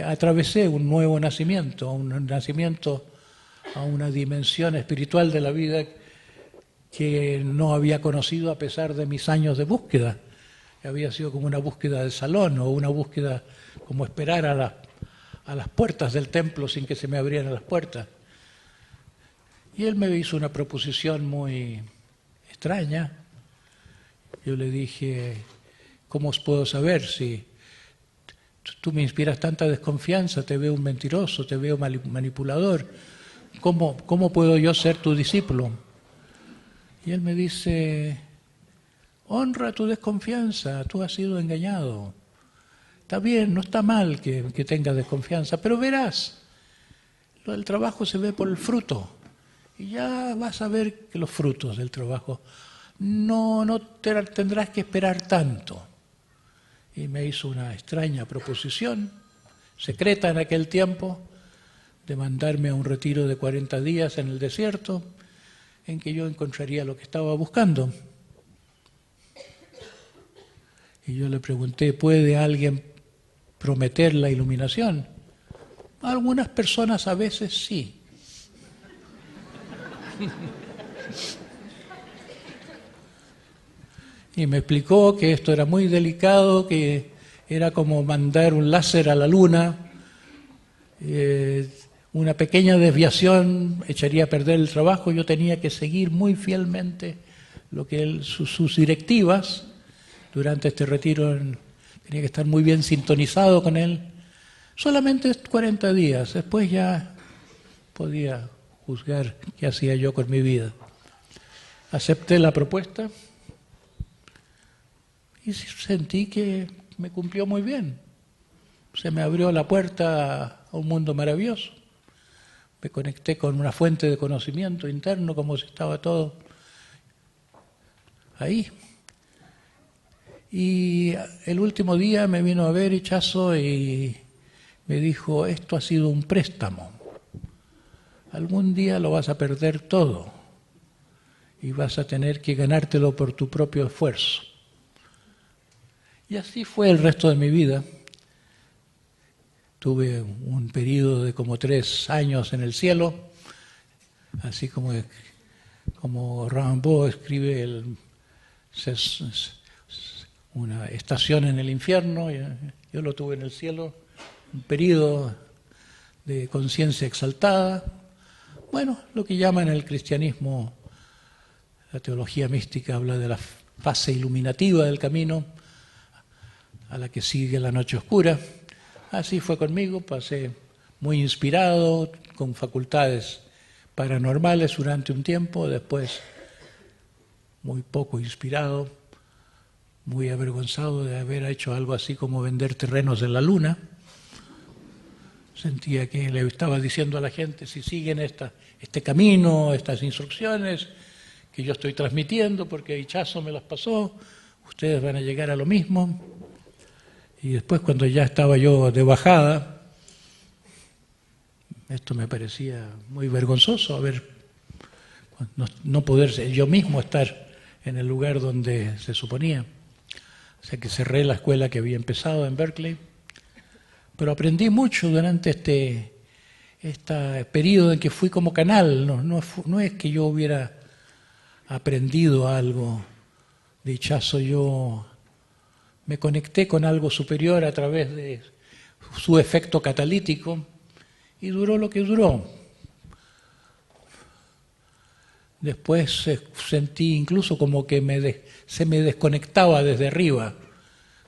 Atravesé un nuevo nacimiento, a una dimensión espiritual de la vida que no había conocido a pesar de mis años de búsqueda. Había sido como una búsqueda de salón o una búsqueda como esperar a las puertas del templo sin que se me abrieran las puertas. Y él me hizo una proposición muy extraña. Yo le dije, ¿cómo os puedo saber si tú me inspiras tanta desconfianza? Te veo un mentiroso, te veo manipulador. ¿Cómo puedo yo ser tu discípulo? Y él me dice, honra tu desconfianza, tú has sido engañado. Está bien, no está mal que tengas desconfianza, pero verás, el trabajo se ve por el fruto. Y ya vas a ver que los frutos del trabajo no tendrás que esperar tanto. Y me hizo una extraña proposición, secreta en aquel tiempo, de mandarme a un retiro de 40 días en el desierto, en que yo encontraría lo que estaba buscando. Y yo le pregunté, ¿puede alguien prometer la iluminación? Algunas personas a veces sí. Y me explicó que esto era muy delicado, que era como mandar un láser a la luna. Una pequeña desviación echaría a perder el trabajo. Yo tenía que seguir muy fielmente sus directivas. Durante este retiro tenía que estar muy bien sintonizado con él. Solamente 40 días, después ya podía juzgar qué hacía yo con mi vida. Acepté la propuesta y sentí que me cumplió muy bien. Se me abrió la puerta a un mundo maravilloso. Me conecté con una fuente de conocimiento interno, como si estaba todo ahí. Y el último día me vino a ver Ichazo y me dijo, esto ha sido un préstamo. Algún día lo vas a perder todo y vas a tener que ganártelo por tu propio esfuerzo. Y así fue el resto de mi vida. Tuve un periodo de como 3 años en el cielo, así como Rimbaud escribe una estación en el infierno. Yo lo tuve en el cielo, un periodo de conciencia exaltada. Bueno, lo que llaman en el cristianismo, la teología mística habla de la fase iluminativa del camino a la que sigue la noche oscura. Así fue conmigo, pasé muy inspirado, con facultades paranormales durante un tiempo, después muy poco inspirado, muy avergonzado de haber hecho algo así como vender terrenos en la luna. Sentía que le estaba diciendo a la gente, si siguen este camino, estas instrucciones que yo estoy transmitiendo, porque Ichazo me las pasó, ustedes van a llegar a lo mismo. Y después, cuando ya estaba yo de bajada, esto me parecía muy vergonzoso, no poder yo mismo estar en el lugar donde se suponía. O sea que cerré la escuela que había empezado en Berkeley. Pero aprendí mucho durante este periodo en que fui como canal. No es que yo hubiera aprendido algo de Ichazo, yo me conecté con algo superior a través de su efecto catalítico y duró lo que duró. Después sentí incluso como que se me desconectaba desde arriba,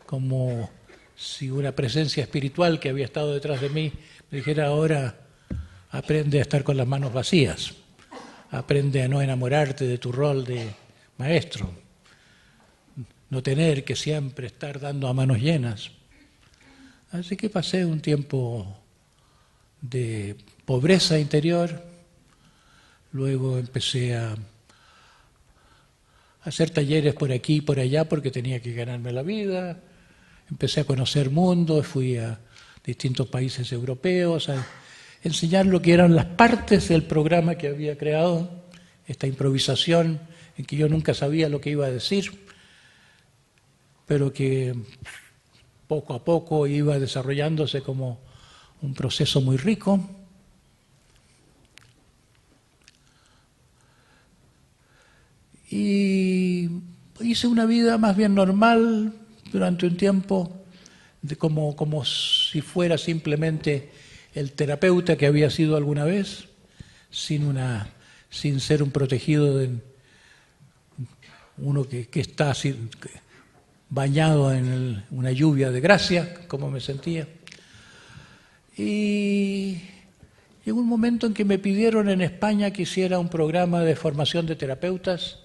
como si una presencia espiritual que había estado detrás de mí me dijera: ahora aprende a estar con las manos vacías, aprende a no enamorarte de tu rol de maestro, no tener que siempre estar dando a manos llenas. Así que pasé un tiempo de pobreza interior, luego empecé a hacer talleres por aquí y por allá porque tenía que ganarme la vida. Empecé a conocer mundo, fui a distintos países europeos a enseñar lo que eran las partes del programa que había creado, esta improvisación en que yo nunca sabía lo que iba a decir, pero que poco a poco iba desarrollándose como un proceso muy rico. Y hice una vida más bien normal durante un tiempo, como si fuera simplemente el terapeuta que había sido alguna vez, sin ser un protegido de uno que está bañado en una lluvia de gracia, como me sentía. Y llegó un momento en que me pidieron en España que hiciera un programa de formación de terapeutas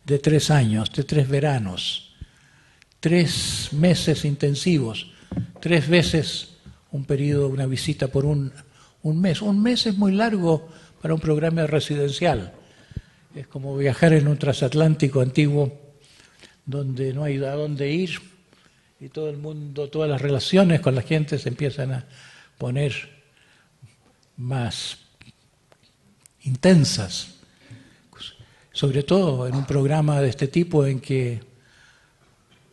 de 3 años, de 3 veranos. 3 meses intensivos, 3 veces un periodo, una visita por un mes. Un mes es muy largo para un programa residencial. Es como viajar en un transatlántico antiguo donde no hay a dónde ir y todo el mundo, todas las relaciones con la gente se empiezan a poner más intensas. Sobre todo en un programa de este tipo en que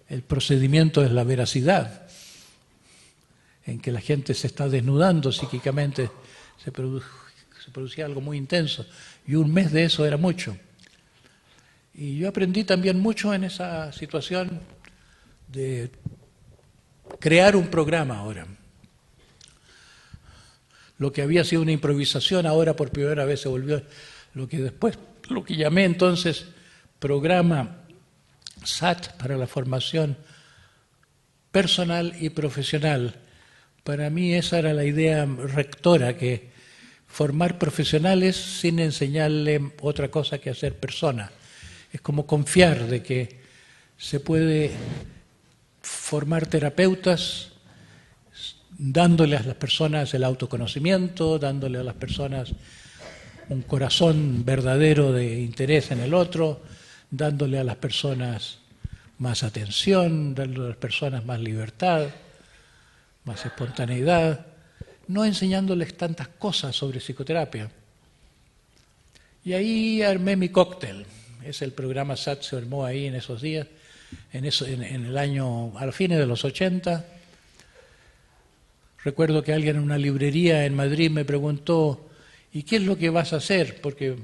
el procedimiento es la veracidad, en que la gente se está desnudando psíquicamente, se producía algo muy intenso, y un mes de eso era mucho. Y yo aprendí también mucho en esa situación de crear un programa ahora. Lo que había sido una improvisación ahora por primera vez se volvió lo que llamé entonces programa SAT para la formación personal y profesional. Para mí esa era la idea rectora, que formar profesionales sin enseñarle otra cosa que hacer persona. Es como confiar de que se puede formar terapeutas dándole a las personas el autoconocimiento, dándole a las personas un corazón verdadero de interés en el otro, dándole a las personas más atención, dándole a las personas más libertad, más espontaneidad, no enseñándoles tantas cosas sobre psicoterapia. Y ahí armé mi cóctel. El programa SAT se armó ahí en esos días, en el año, a fines de los 80. Recuerdo que alguien en una librería en Madrid me preguntó: ¿y qué es lo que vas a hacer? Porque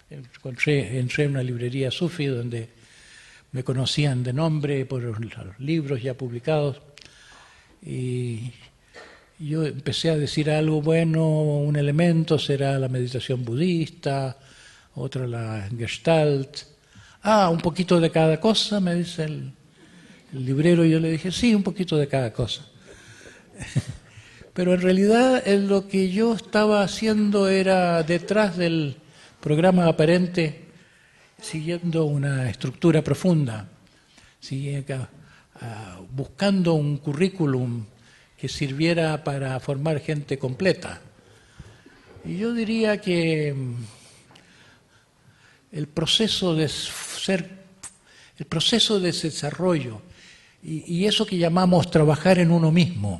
entré en una librería sufi donde me conocían de nombre por los libros ya publicados. Y yo empecé a decir algo: bueno, un elemento será la meditación budista, otra la Gestalt. Un poquito de cada cosa, me dice el librero. Y yo le dije: sí, un poquito de cada cosa. Pero en realidad lo que yo estaba haciendo era, detrás del programa aparente siguiendo una estructura profunda, buscando un currículum que sirviera para formar gente completa. Y yo diría que el proceso de desarrollo y eso que llamamos trabajar en uno mismo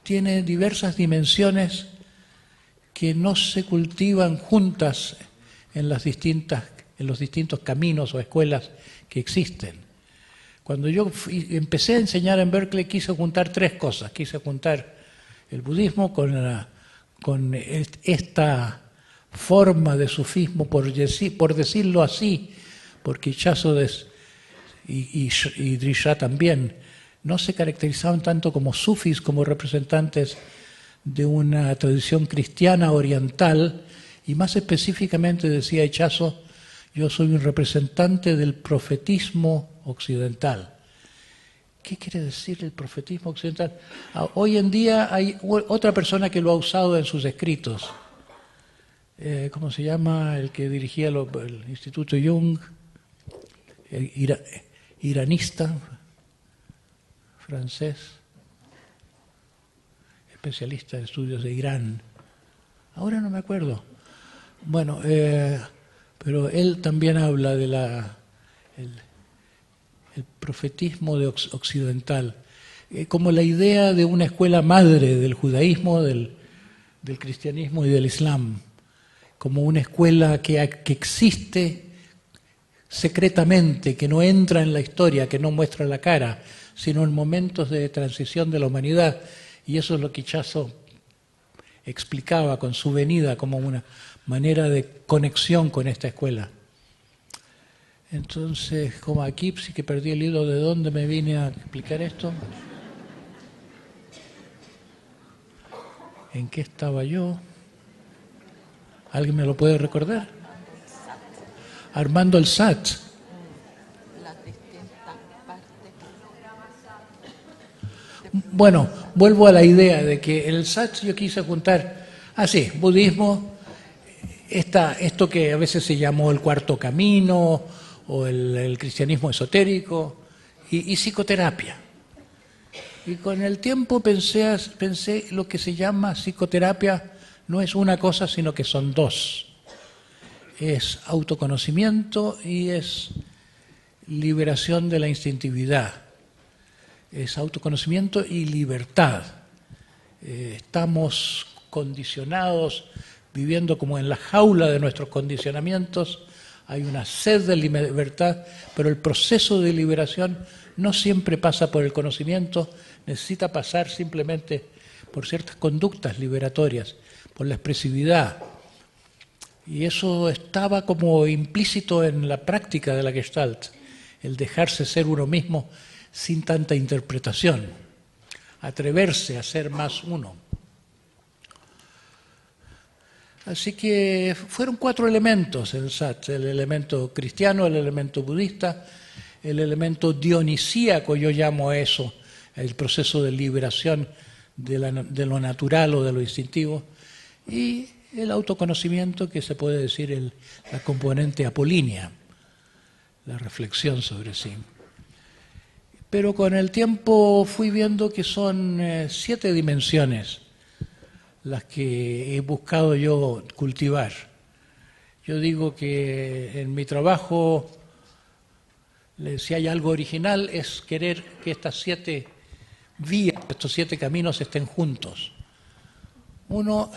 tiene diversas dimensiones que no se cultivan juntas en los distintos caminos o escuelas que existen. Cuando yo empecé a enseñar en Berkeley quise juntar tres cosas. Quise juntar el budismo con esta forma de sufismo, por decirlo así, porque Ichazo y Drisha también no se caracterizaban tanto como sufis, como representantes de una tradición cristiana oriental, y más específicamente decía Ichazo, yo soy un representante del profetismo occidental. ¿Qué quiere decir el profetismo occidental? Hoy en día hay otra persona que lo ha usado en sus escritos. ¿Cómo se llama? El que dirigía el Instituto Jung, iranista, francés, especialista en estudios de Irán. Ahora no me acuerdo. Bueno, pero él también habla de el profetismo occidental, como la idea de una escuela madre del judaísmo, del cristianismo y del islam, como una escuela que existe secretamente, que no entra en la historia, que no muestra la cara, sino en momentos de transición de la humanidad. Y eso es lo que Ichazo explicaba con su venida como una manera de conexión con esta escuela. Entonces, como aquí sí que perdí el hilo de dónde me vine a explicar esto. ¿En qué estaba yo? ¿Alguien me lo puede recordar? Armando el SAT. Bueno, vuelvo a la idea de que el SAT yo quise juntar, budismo, esto que a veces se llamó el cuarto camino o el cristianismo esotérico y psicoterapia. Y con el tiempo pensé lo que se llama psicoterapia no es una cosa, sino que son dos. Es autoconocimiento y es liberación de la instintividad. Es autoconocimiento y libertad. Estamos condicionados, viviendo como en la jaula de nuestros condicionamientos. Hay una sed de libertad, pero el proceso de liberación no siempre pasa por el conocimiento, necesita pasar simplemente por ciertas conductas liberatorias, por la expresividad. Y eso estaba como implícito en la práctica de la Gestalt, el dejarse ser uno mismo sin tanta interpretación, atreverse a ser más uno. Así que fueron 4 elementos el SAT, el elemento cristiano, el elemento budista, el elemento dionisíaco, yo llamo a eso, el proceso de liberación de lo natural o de lo instintivo, y el autoconocimiento, que se puede decir la componente apolínea, la reflexión sobre sí. Pero con el tiempo fui viendo que son 7 dimensiones las que he buscado yo cultivar. Yo digo que en mi trabajo, si hay algo original, es querer que estas 7 vías, estos 7 caminos estén juntos. Uno,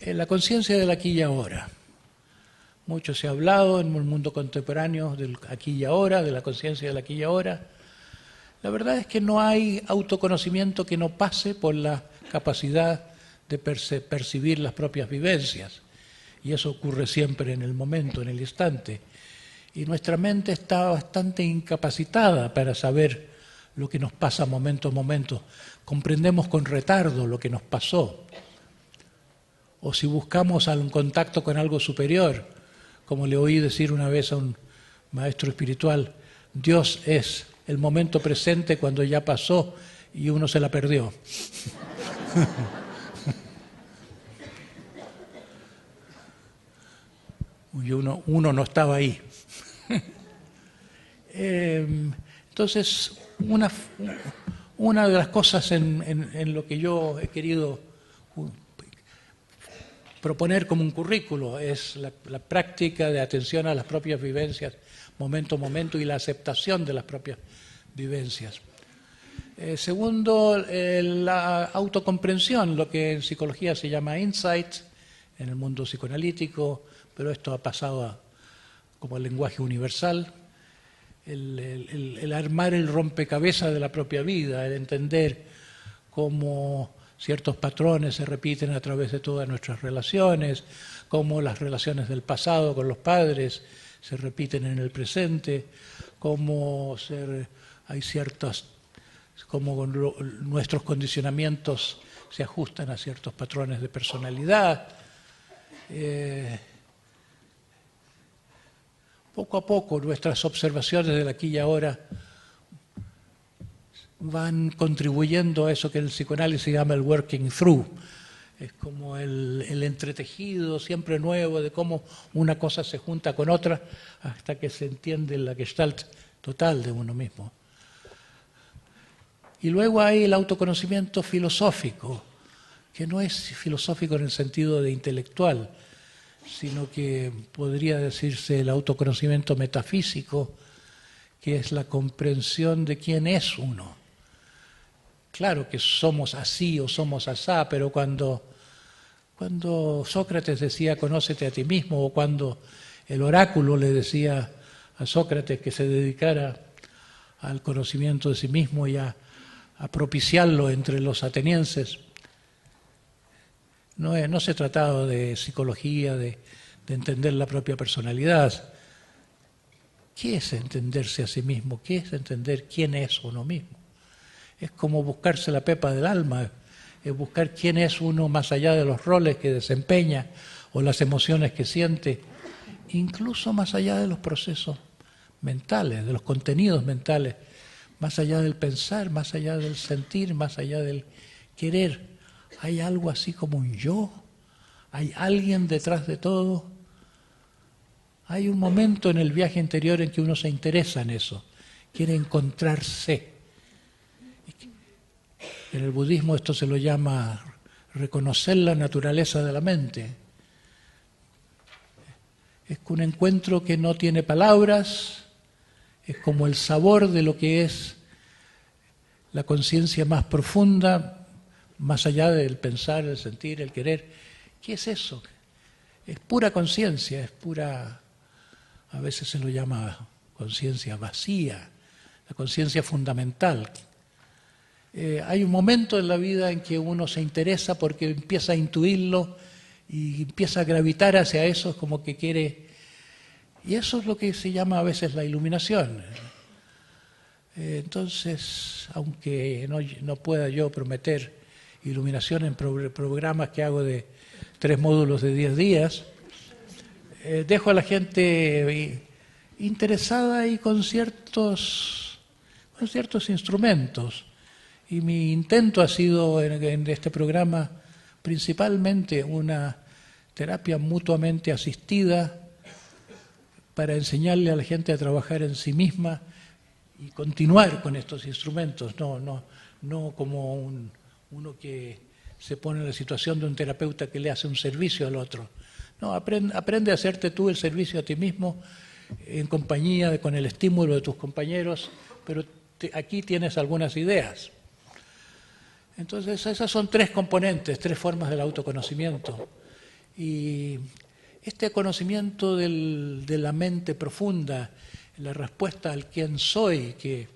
la conciencia del aquí y ahora. Mucho se ha hablado en el mundo contemporáneo del aquí y ahora, de la conciencia del aquí y ahora. La verdad es que no hay autoconocimiento que no pase por la capacidad de percibir las propias vivencias. Y eso ocurre siempre en el momento, en el instante. Y nuestra mente está bastante incapacitada para saber lo que nos pasa momento a momento. Comprendemos con retardo lo que nos pasó. O si buscamos un contacto con algo superior, como le oí decir una vez a un maestro espiritual, Dios es el momento presente cuando ya pasó y uno se la perdió. porque uno no estaba ahí. Entonces, una de las cosas en lo que yo he querido proponer como un currículo es la práctica de atención a las propias vivencias, momento a momento, y la aceptación de las propias vivencias. Segundo, la autocomprensión, lo que en psicología se llama insight, en el mundo psicoanalítico, pero esto ha pasado como el lenguaje universal. El armar el rompecabezas de la propia vida, el entender cómo ciertos patrones se repiten a través de todas nuestras relaciones, cómo las relaciones del pasado con los padres se repiten en el presente, cómo hay ciertas, cómo nuestros condicionamientos se ajustan a ciertos patrones de personalidad. Poco a poco nuestras observaciones del aquí y ahora van contribuyendo a eso que en el psicoanálisis se llama el working through. Es como el entretejido siempre nuevo de cómo una cosa se junta con otra hasta que se entiende la gestalt total de uno mismo. Y luego hay el autoconocimiento filosófico, que no es filosófico en el sentido de intelectual, sino que podría decirse el autoconocimiento metafísico, que es la comprensión de quién es uno. Claro que somos así o somos asá, pero cuando Sócrates decía conócete a ti mismo, o cuando el oráculo le decía a Sócrates que se dedicara al conocimiento de sí mismo y a propiciarlo entre los atenienses, no se trataba de psicología, de entender la propia personalidad. ¿Qué es entenderse a sí mismo? ¿Qué es entender quién es uno mismo? Es como buscarse la pepa del alma, es buscar quién es uno más allá de los roles que desempeña o las emociones que siente, incluso más allá de los procesos mentales, de los contenidos mentales, más allá del pensar, más allá del sentir, más allá del querer. Hay algo así como un yo, hay alguien detrás de todo. Hay un momento en el viaje interior en que uno se interesa en eso, quiere encontrarse. En el budismo esto se lo llama reconocer la naturaleza de la mente. Es un encuentro que no tiene palabras, es como el sabor de lo que es la conciencia más profunda, más allá del pensar, el sentir, el querer. ¿Qué es eso? Es pura conciencia, es pura, a veces se lo llama conciencia vacía, la conciencia fundamental. Hay un momento en la vida en que uno se interesa porque empieza a intuirlo y empieza a gravitar hacia eso, es como que quiere. Y eso es lo que se llama a veces la iluminación. Entonces, aunque no pueda yo prometer iluminación en programas que hago de 3 módulos de 10 días, dejo a la gente interesada y con ciertos instrumentos. Y mi intento ha sido en este programa principalmente una terapia mutuamente asistida para enseñarle a la gente a trabajar en sí misma y continuar con estos instrumentos, no como uno que se pone en la situación de un terapeuta que le hace un servicio al otro. No, aprende a hacerte tú el servicio a ti mismo en compañía, con el estímulo de tus compañeros, pero aquí tienes algunas ideas. Entonces, esas son 3 componentes, 3 formas del autoconocimiento. Y este conocimiento de la mente profunda, la respuesta al quién soy, que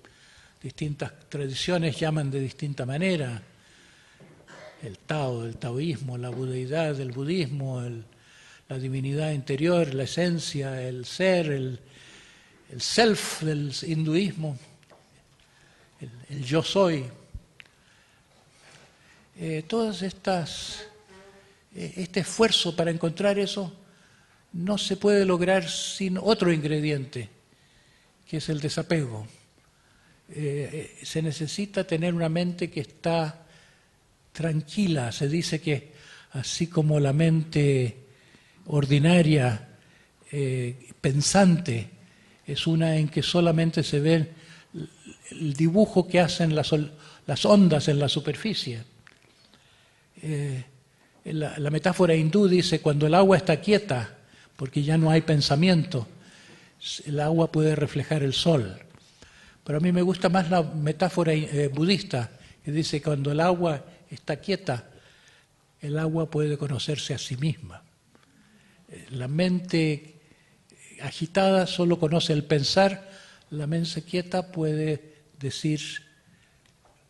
distintas tradiciones llaman de distinta manera, el Tao del taoísmo, la budeidad del budismo, la divinidad interior, la esencia, el ser, el self del hinduismo, el yo soy. Todas este esfuerzo para encontrar eso no se puede lograr sin otro ingrediente, que es el desapego. Se necesita tener una mente que está tranquila. Se dice que así como la mente ordinaria pensante, es una en que solamente se ve el dibujo que hacen las ondas en la superficie. La metáfora hindú dice, cuando el agua está quieta, porque ya no hay pensamiento, el agua puede reflejar el sol. Pero a mí me gusta más la metáfora budista, que dice, cuando el agua está quieta, el agua puede conocerse a sí misma. La mente agitada solo conoce el pensar, la mente quieta puede decir,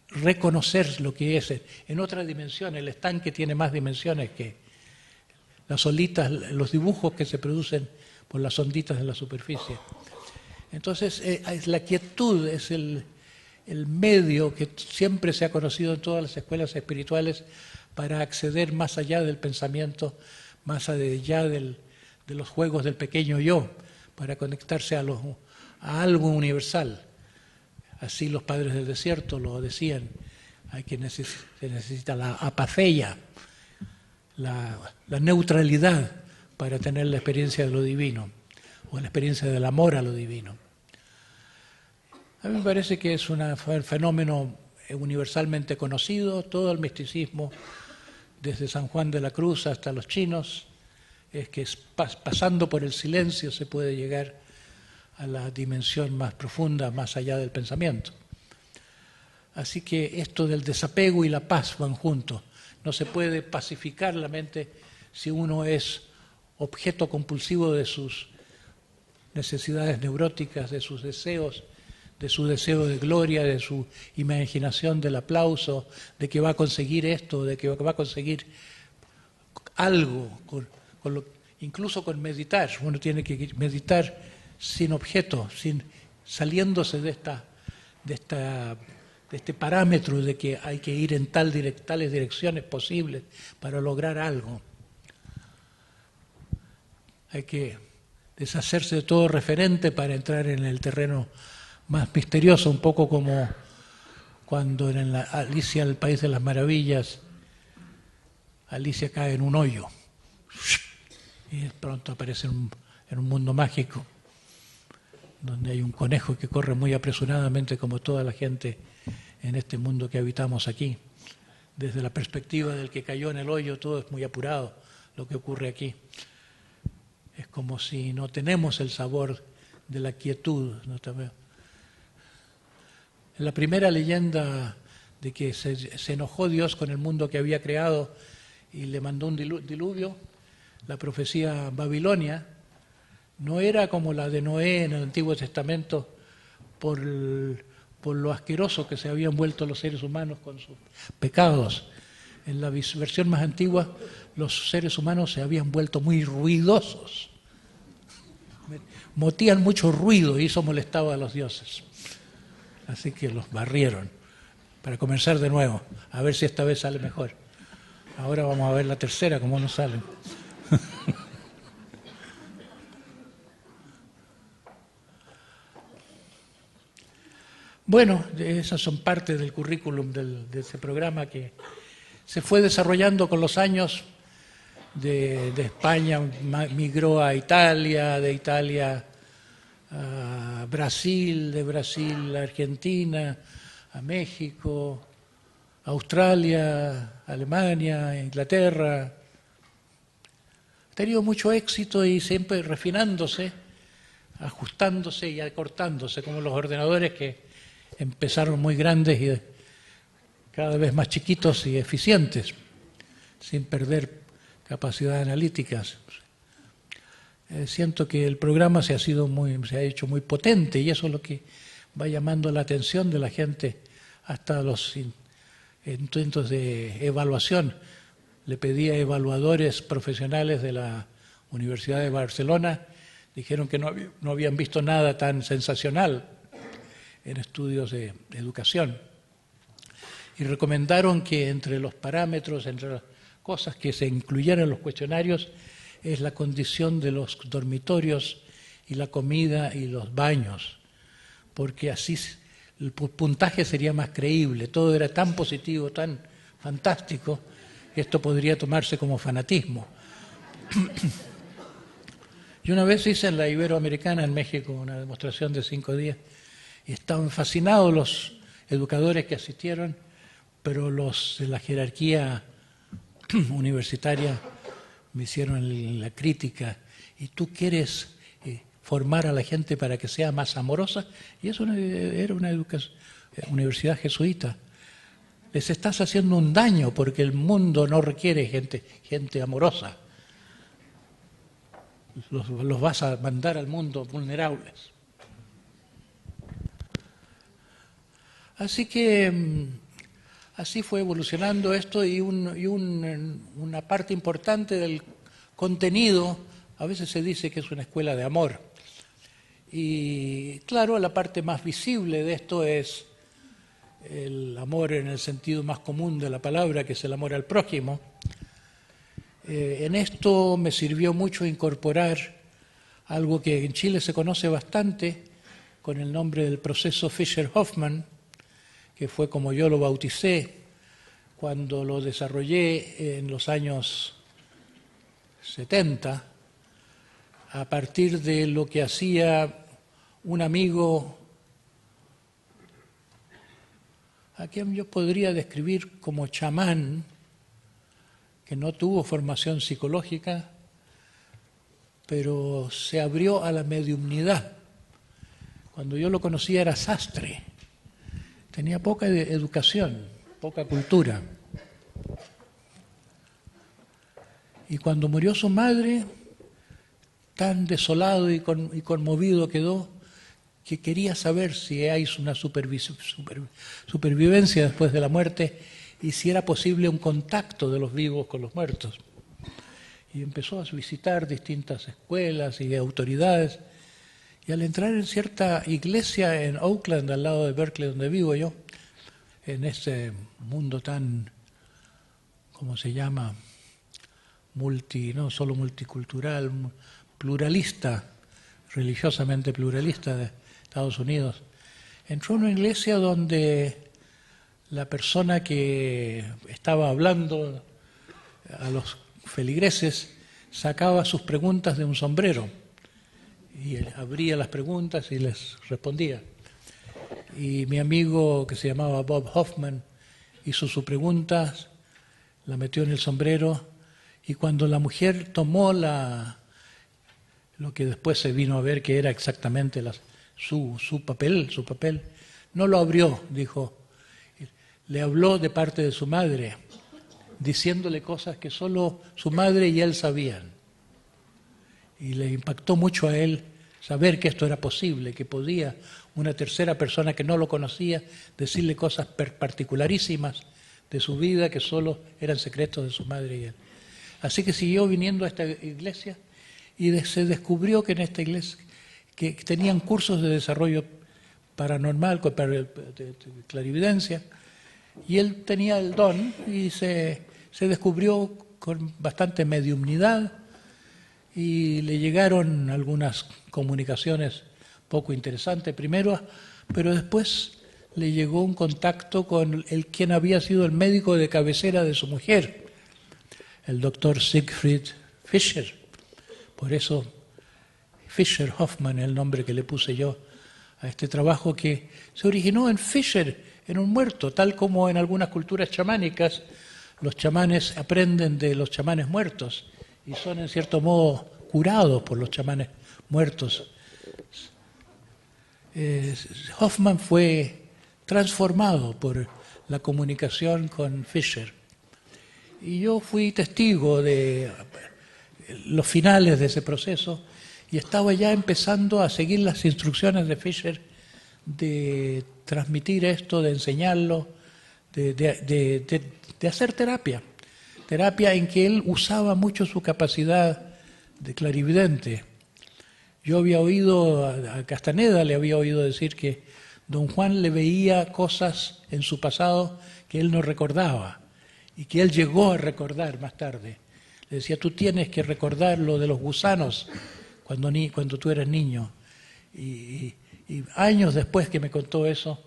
reconocer lo que es en otra dimensión. El estanque tiene más dimensiones que las olitas, los dibujos que se producen por las onditas de la superficie. Entonces, la quietud es el medio que siempre se ha conocido en todas las escuelas espirituales para acceder más allá del pensamiento, más allá de los juegos del pequeño yo, para conectarse a algo universal. Así los padres del desierto lo decían, se necesita la apatheia, la neutralidad para tener la experiencia de lo divino, o la experiencia del amor a lo divino. A mí me parece que es un fenómeno universalmente conocido, todo el misticismo, desde San Juan de la Cruz hasta los chinos, es que pasando por el silencio se puede llegar a la dimensión más profunda, más allá del pensamiento. Así que esto del desapego y la paz van juntos. No se puede pacificar la mente si uno es objeto compulsivo de sus necesidades neuróticas, de sus deseos, de su deseo de gloria, de su imaginación del aplauso, de que va a conseguir esto, de que va a conseguir algo, incluso con meditar. Uno tiene que meditar sin objeto, saliéndose de este parámetro de que hay que ir en tales direcciones posibles para lograr algo. Hay que deshacerse de todo referente para entrar en el terreno más misterioso, un poco como cuando en Alicia, el País de las Maravillas, Alicia cae en un hoyo y de pronto aparece en un mundo mágico donde hay un conejo que corre muy apresuradamente como toda la gente en este mundo que habitamos aquí. Desde la perspectiva del que cayó en el hoyo, todo es muy apurado lo que ocurre aquí. Es como si no tenemos el sabor de la quietud. En la primera leyenda de que se enojó Dios con el mundo que había creado y le mandó un diluvio, la profecía babilonia no era como la de Noé en el Antiguo Testamento por lo asqueroso que se habían vuelto los seres humanos con sus pecados. En la versión más antigua, los seres humanos se habían vuelto muy ruidosos. Motían mucho ruido y eso molestaba a los dioses. Así que los barrieron para comenzar de nuevo, a ver si esta vez sale mejor. Ahora vamos a ver la tercera, cómo nos sale. Bueno, esas son parte del currículum de ese programa que se fue desarrollando con los años. De España migró a Italia, de Italia a Brasil, de Brasil a Argentina, a México, a Australia, Alemania, Inglaterra. Ha tenido mucho éxito y siempre refinándose, ajustándose y acortándose, como los ordenadores que empezaron muy grandes y cada vez más chiquitos y eficientes, sin perder capacidades analíticas. Siento que el programa se ha hecho muy potente y eso es lo que va llamando la atención de la gente hasta los intentos de evaluación. Le pedí a evaluadores profesionales de la Universidad de Barcelona, dijeron que no habían visto nada tan sensacional en estudios de educación y recomendaron que entre los parámetros, entre las cosas que se incluyeran en los cuestionarios es la condición de los dormitorios y la comida y los baños, porque así el puntaje sería más creíble. Todo era tan positivo, tan fantástico, que esto podría tomarse como fanatismo. Yo una vez hice en la Iberoamericana en México una demostración de 5 días y estaban fascinados los educadores que asistieron, pero los de la jerarquía universitaria me hicieron la crítica. ¿Y tú quieres formar a la gente para que sea más amorosa? Y eso era una universidad jesuita. Les estás haciendo un daño porque el mundo no requiere gente amorosa. Los vas a mandar al mundo vulnerables. Así que así fue evolucionando esto y una parte importante del contenido, a veces se dice que es una escuela de amor. Y claro, la parte más visible de esto es el amor en el sentido más común de la palabra, que es el amor al prójimo. En esto me sirvió mucho incorporar algo que en Chile se conoce bastante con el nombre del proceso Fischer-Hoffmann, que fue como yo lo bauticé cuando lo desarrollé en los años 70, a partir de lo que hacía un amigo a quien yo podría describir como chamán, que no tuvo formación psicológica, pero se abrió a la mediumnidad. Cuando yo lo conocía era sastre, tenía poca educación, poca cultura. Y cuando murió su madre, tan desolado y conmovido quedó, que quería saber si hay una supervivencia después de la muerte y si era posible un contacto de los vivos con los muertos. Y empezó a visitar distintas escuelas y autoridades. Y al entrar en cierta iglesia en Oakland, al lado de Berkeley, donde vivo yo, en ese mundo tan, ¿cómo se llama?, no solo multicultural, pluralista, religiosamente pluralista de Estados Unidos, entró en una iglesia donde la persona que estaba hablando a los feligreses sacaba sus preguntas de un sombrero y él abría las preguntas y les respondía. Y mi amigo, que se llamaba Bob Hoffman, hizo sus preguntas, la metió en el sombrero, y cuando la mujer tomó lo que después se vino a ver que era exactamente su papel, no lo abrió, dijo. Le habló de parte de su madre, diciéndole cosas que solo su madre y él sabían. Y le impactó mucho a él saber que esto era posible, que podía una tercera persona que no lo conocía decirle cosas particularísimas de su vida que solo eran secretos de su madre y él. Así que siguió viniendo a esta iglesia y se descubrió que en esta iglesia que tenían cursos de desarrollo paranormal, de clarividencia, y él tenía el don y se descubrió con bastante mediumnidad y le llegaron algunas comunicaciones poco interesantes primero, pero después le llegó un contacto con quien había sido el médico de cabecera de su mujer, el doctor Siegfried Fischer. Por eso Fischer-Hoffmann es el nombre que le puse yo a este trabajo, que se originó en Fischer, en un muerto, tal como en algunas culturas chamánicas los chamanes aprenden de los chamanes muertos y son en cierto modo curados por los chamanes muertos. Hoffmann fue transformado por la comunicación con Fischer y yo fui testigo de los finales de ese proceso y estaba ya empezando a seguir las instrucciones de Fischer de transmitir esto, de enseñarlo, de hacer terapia en que él usaba mucho su capacidad de clarividente. Yo había oído, a Castaneda le había oído decir que don Juan le veía cosas en su pasado que él no recordaba y que él llegó a recordar más tarde. Le decía, tú tienes que recordar lo de los gusanos cuando tú eras niño. Y años después que me contó eso,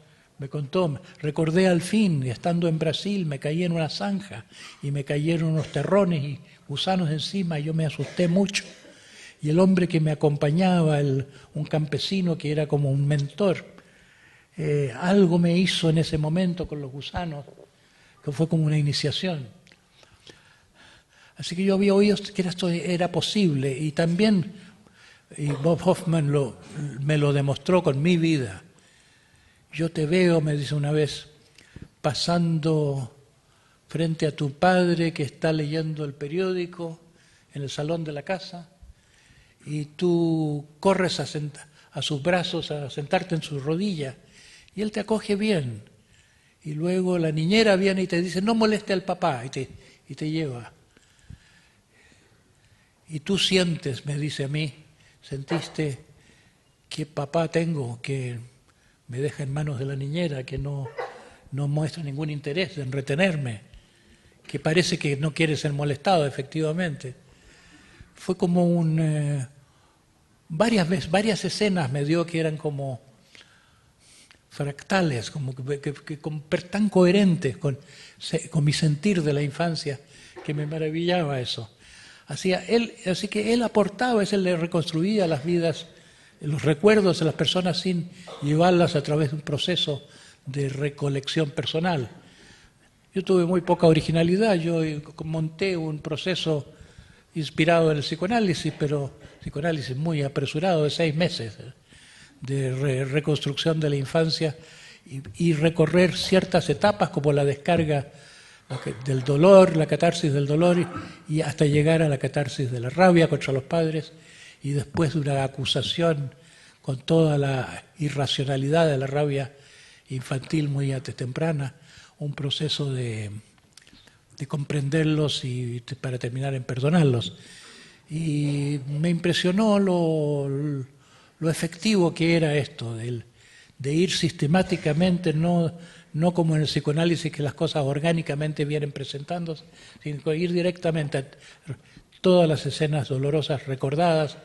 recordé al fin, estando en Brasil, me caí en una zanja y me cayeron unos terrones y gusanos encima y yo me asusté mucho. Y el hombre que me acompañaba, un campesino que era como un mentor, algo me hizo en ese momento con los gusanos, que fue como una iniciación. Así que yo había oído que esto era posible, y también Bob Hoffman me lo demostró con mi vida. Yo te veo, me dice una vez, pasando frente a tu padre que está leyendo el periódico en el salón de la casa, y tú corres a sus brazos, a sentarte en sus rodillas, y él te acoge bien. Y luego la niñera viene y te dice, no moleste al papá, y te lleva. Y tú sientes, me dice a mí, sentiste que papá tengo, que me deja en manos de la niñera, que no muestra ningún interés en retenerme, que parece que no quiere ser molestado, efectivamente. Fue como varias escenas me dio que eran como fractales, como tan coherentes con mi sentir de la infancia, que me maravillaba eso. Así que él aportaba, él le reconstruía las vidas, los recuerdos de las personas sin llevarlas a través de un proceso de recolección personal. Yo tuve muy poca originalidad, yo monté un proceso inspirado en el psicoanálisis, pero psicoanálisis muy apresurado, de 6 meses, de reconstrucción de la infancia y recorrer ciertas etapas como la descarga del dolor, la catarsis del dolor, y hasta llegar a la catarsis de la rabia contra los padres, y después de una acusación con toda la irracionalidad de la rabia infantil muy temprana, un proceso de comprenderlos y para terminar en perdonarlos. Y me impresionó lo efectivo que era esto, de ir sistemáticamente, no como en el psicoanálisis que las cosas orgánicamente vienen presentándose, sino ir directamente a todas las escenas dolorosas recordadas,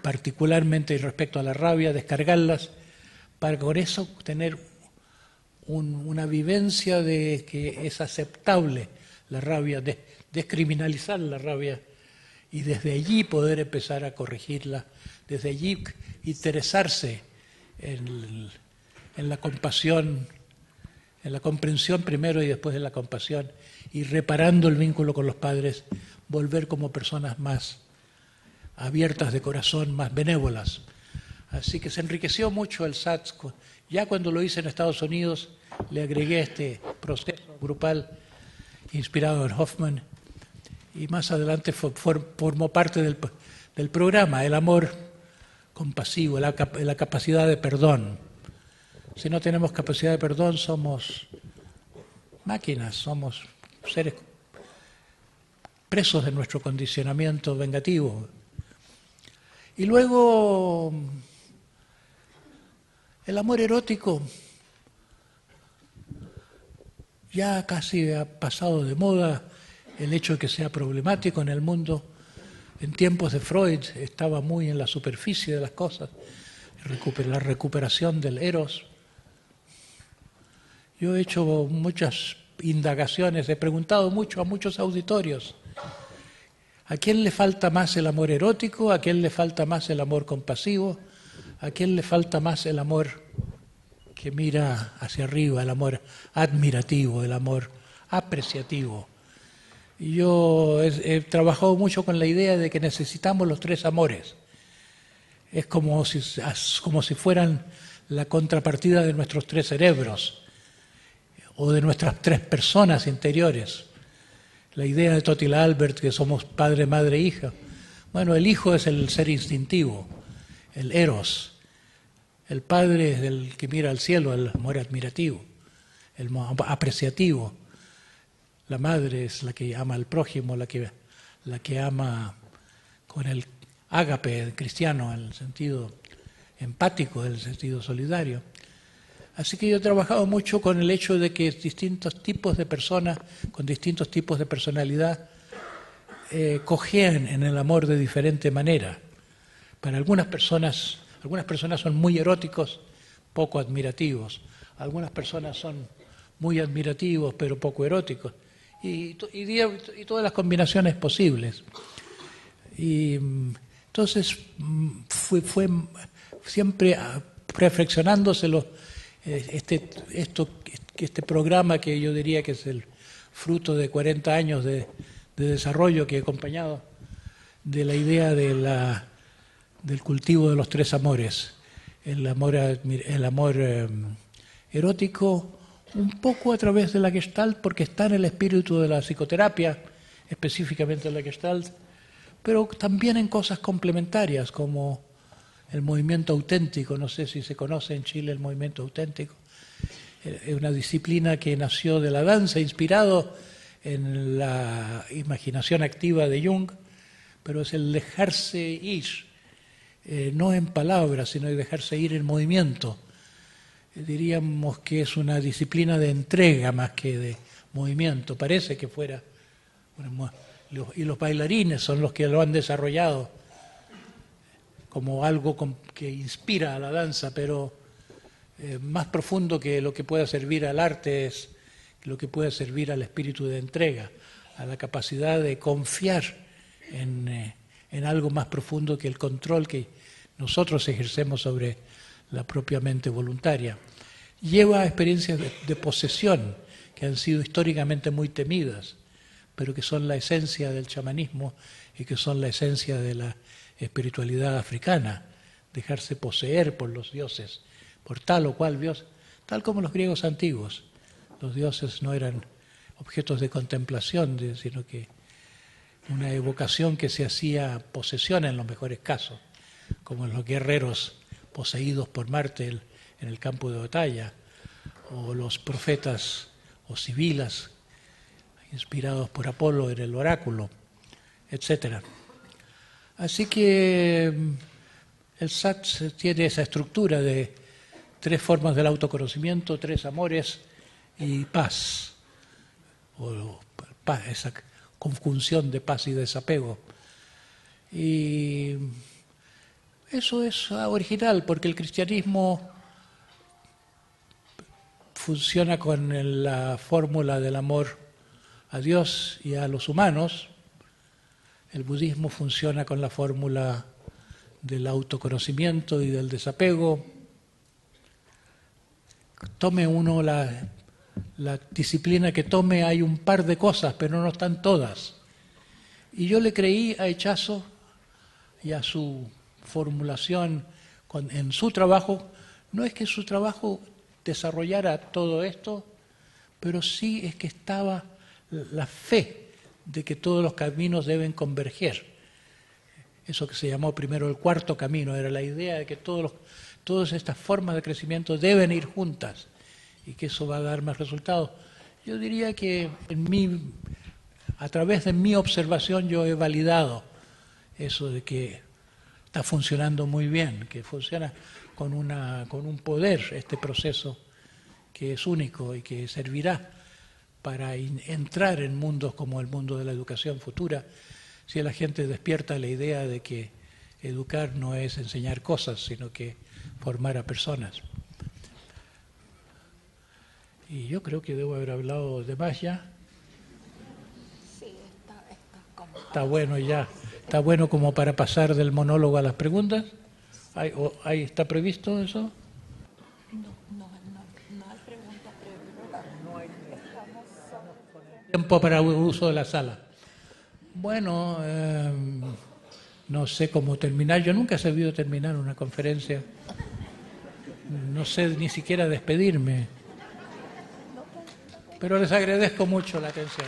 particularmente respecto a la rabia, descargarlas, para con eso tener una vivencia de que es aceptable la rabia, descriminalizar la rabia, y desde allí poder empezar a corregirla, desde allí interesarse en la compasión, en la comprensión primero y después en la compasión, y reparando el vínculo con los padres, volver como personas más abiertas de corazón, más benévolas. Así que se enriqueció mucho el SATS. Ya cuando lo hice en Estados Unidos, le agregué este proceso grupal inspirado en Hoffman, y más adelante formó parte del programa, el amor compasivo, la capacidad de perdón. Si no tenemos capacidad de perdón, somos máquinas, somos seres presos de nuestro condicionamiento vengativo. Y luego, el amor erótico ya casi ha pasado de moda, el hecho de que sea problemático en el mundo. En tiempos de Freud estaba muy en la superficie de las cosas, la recuperación del eros. Yo he hecho muchas indagaciones, he preguntado mucho a muchos auditorios, ¿a quién le falta más el amor erótico? ¿A quién le falta más el amor compasivo? ¿A quién le falta más el amor que mira hacia arriba, el amor admirativo, el amor apreciativo? Y yo he trabajado mucho con la idea de que necesitamos los 3 amores. Es como si fueran la contrapartida de nuestros 3 cerebros o de nuestras 3 personas interiores. La idea de Totila Albert, que somos padre, madre, hija. Bueno, el hijo es el ser instintivo, el eros. El padre es el que mira al cielo, el amor admirativo, el apreciativo. La madre es la que ama al prójimo, la que ama con el ágape cristiano, en el sentido empático, en el sentido solidario. Así que yo he trabajado mucho con el hecho de que distintos tipos de personas, con distintos tipos de personalidad, cojean en el amor de diferente manera. Para algunas personas son muy eróticos, poco admirativos. Algunas personas son muy admirativos, pero poco eróticos. y todas las combinaciones posibles. Y entonces fue siempre perfeccionándose este programa que yo diría que es el fruto de 40 años de desarrollo que he acompañado de la idea del cultivo de los tres amores. El amor erótico, un poco a través de la Gestalt, porque está en el espíritu de la psicoterapia, específicamente la Gestalt, pero también en cosas complementarias como el movimiento auténtico. No sé si se conoce en Chile el movimiento auténtico. Es una disciplina que nació de la danza, inspirado en la imaginación activa de Jung, pero es el dejarse ir, no en palabras, sino dejarse ir en movimiento. Diríamos que es una disciplina de entrega más que de movimiento. Parece que fuera. Y los bailarines son los que lo han desarrollado como algo que inspira a la danza, pero más profundo que lo que pueda servir al arte es lo que puede servir al espíritu de entrega, a la capacidad de confiar en algo más profundo que el control que nosotros ejercemos sobre la propia mente voluntaria. Lleva a experiencias de posesión que han sido históricamente muy temidas, pero que son la esencia del chamanismo y que son la esencia de la espiritualidad africana, dejarse poseer por los dioses, por tal o cual dios, tal como los griegos antiguos. Los dioses no eran objetos de contemplación, sino que una evocación que se hacía posesión en los mejores casos, como los guerreros poseídos por Marte en el campo de batalla, o los profetas o sibilas inspirados por Apolo en el oráculo, etc. Así que el SAT tiene esa estructura de 3 formas del autoconocimiento, 3 amores y paz, o paz, esa conjunción de paz y desapego. Y eso es original, porque el cristianismo funciona con la fórmula del amor a Dios y a los humanos. El budismo funciona con la fórmula del autoconocimiento y del desapego. Tome uno la disciplina que tome, hay un par de cosas, pero no están todas. Y yo le creí a Echazo y a su formulación en su trabajo. No es que su trabajo desarrollara todo esto, pero sí es que estaba la fe de que todos los caminos deben converger. Eso que se llamó primero el cuarto camino, era la idea de que todas estas formas de crecimiento deben ir juntas y que eso va a dar más resultados. Yo diría que a través de mi observación yo he validado eso de que está funcionando muy bien, que funciona con un poder este proceso que es único y que servirá para entrar en mundos como el mundo de la educación futura, si la gente despierta la idea de que educar no es enseñar cosas, sino que formar a personas. Y yo creo que debo haber hablado de más ya. Sí, Está bueno ya. Está bueno como para pasar del monólogo a las preguntas. ¿Ahí está previsto eso? No hay preguntas. No hay tiempo para el uso de la sala. Bueno, no sé cómo terminar. Yo nunca he sabido terminar una conferencia. No sé ni siquiera despedirme. Pero les agradezco mucho la atención.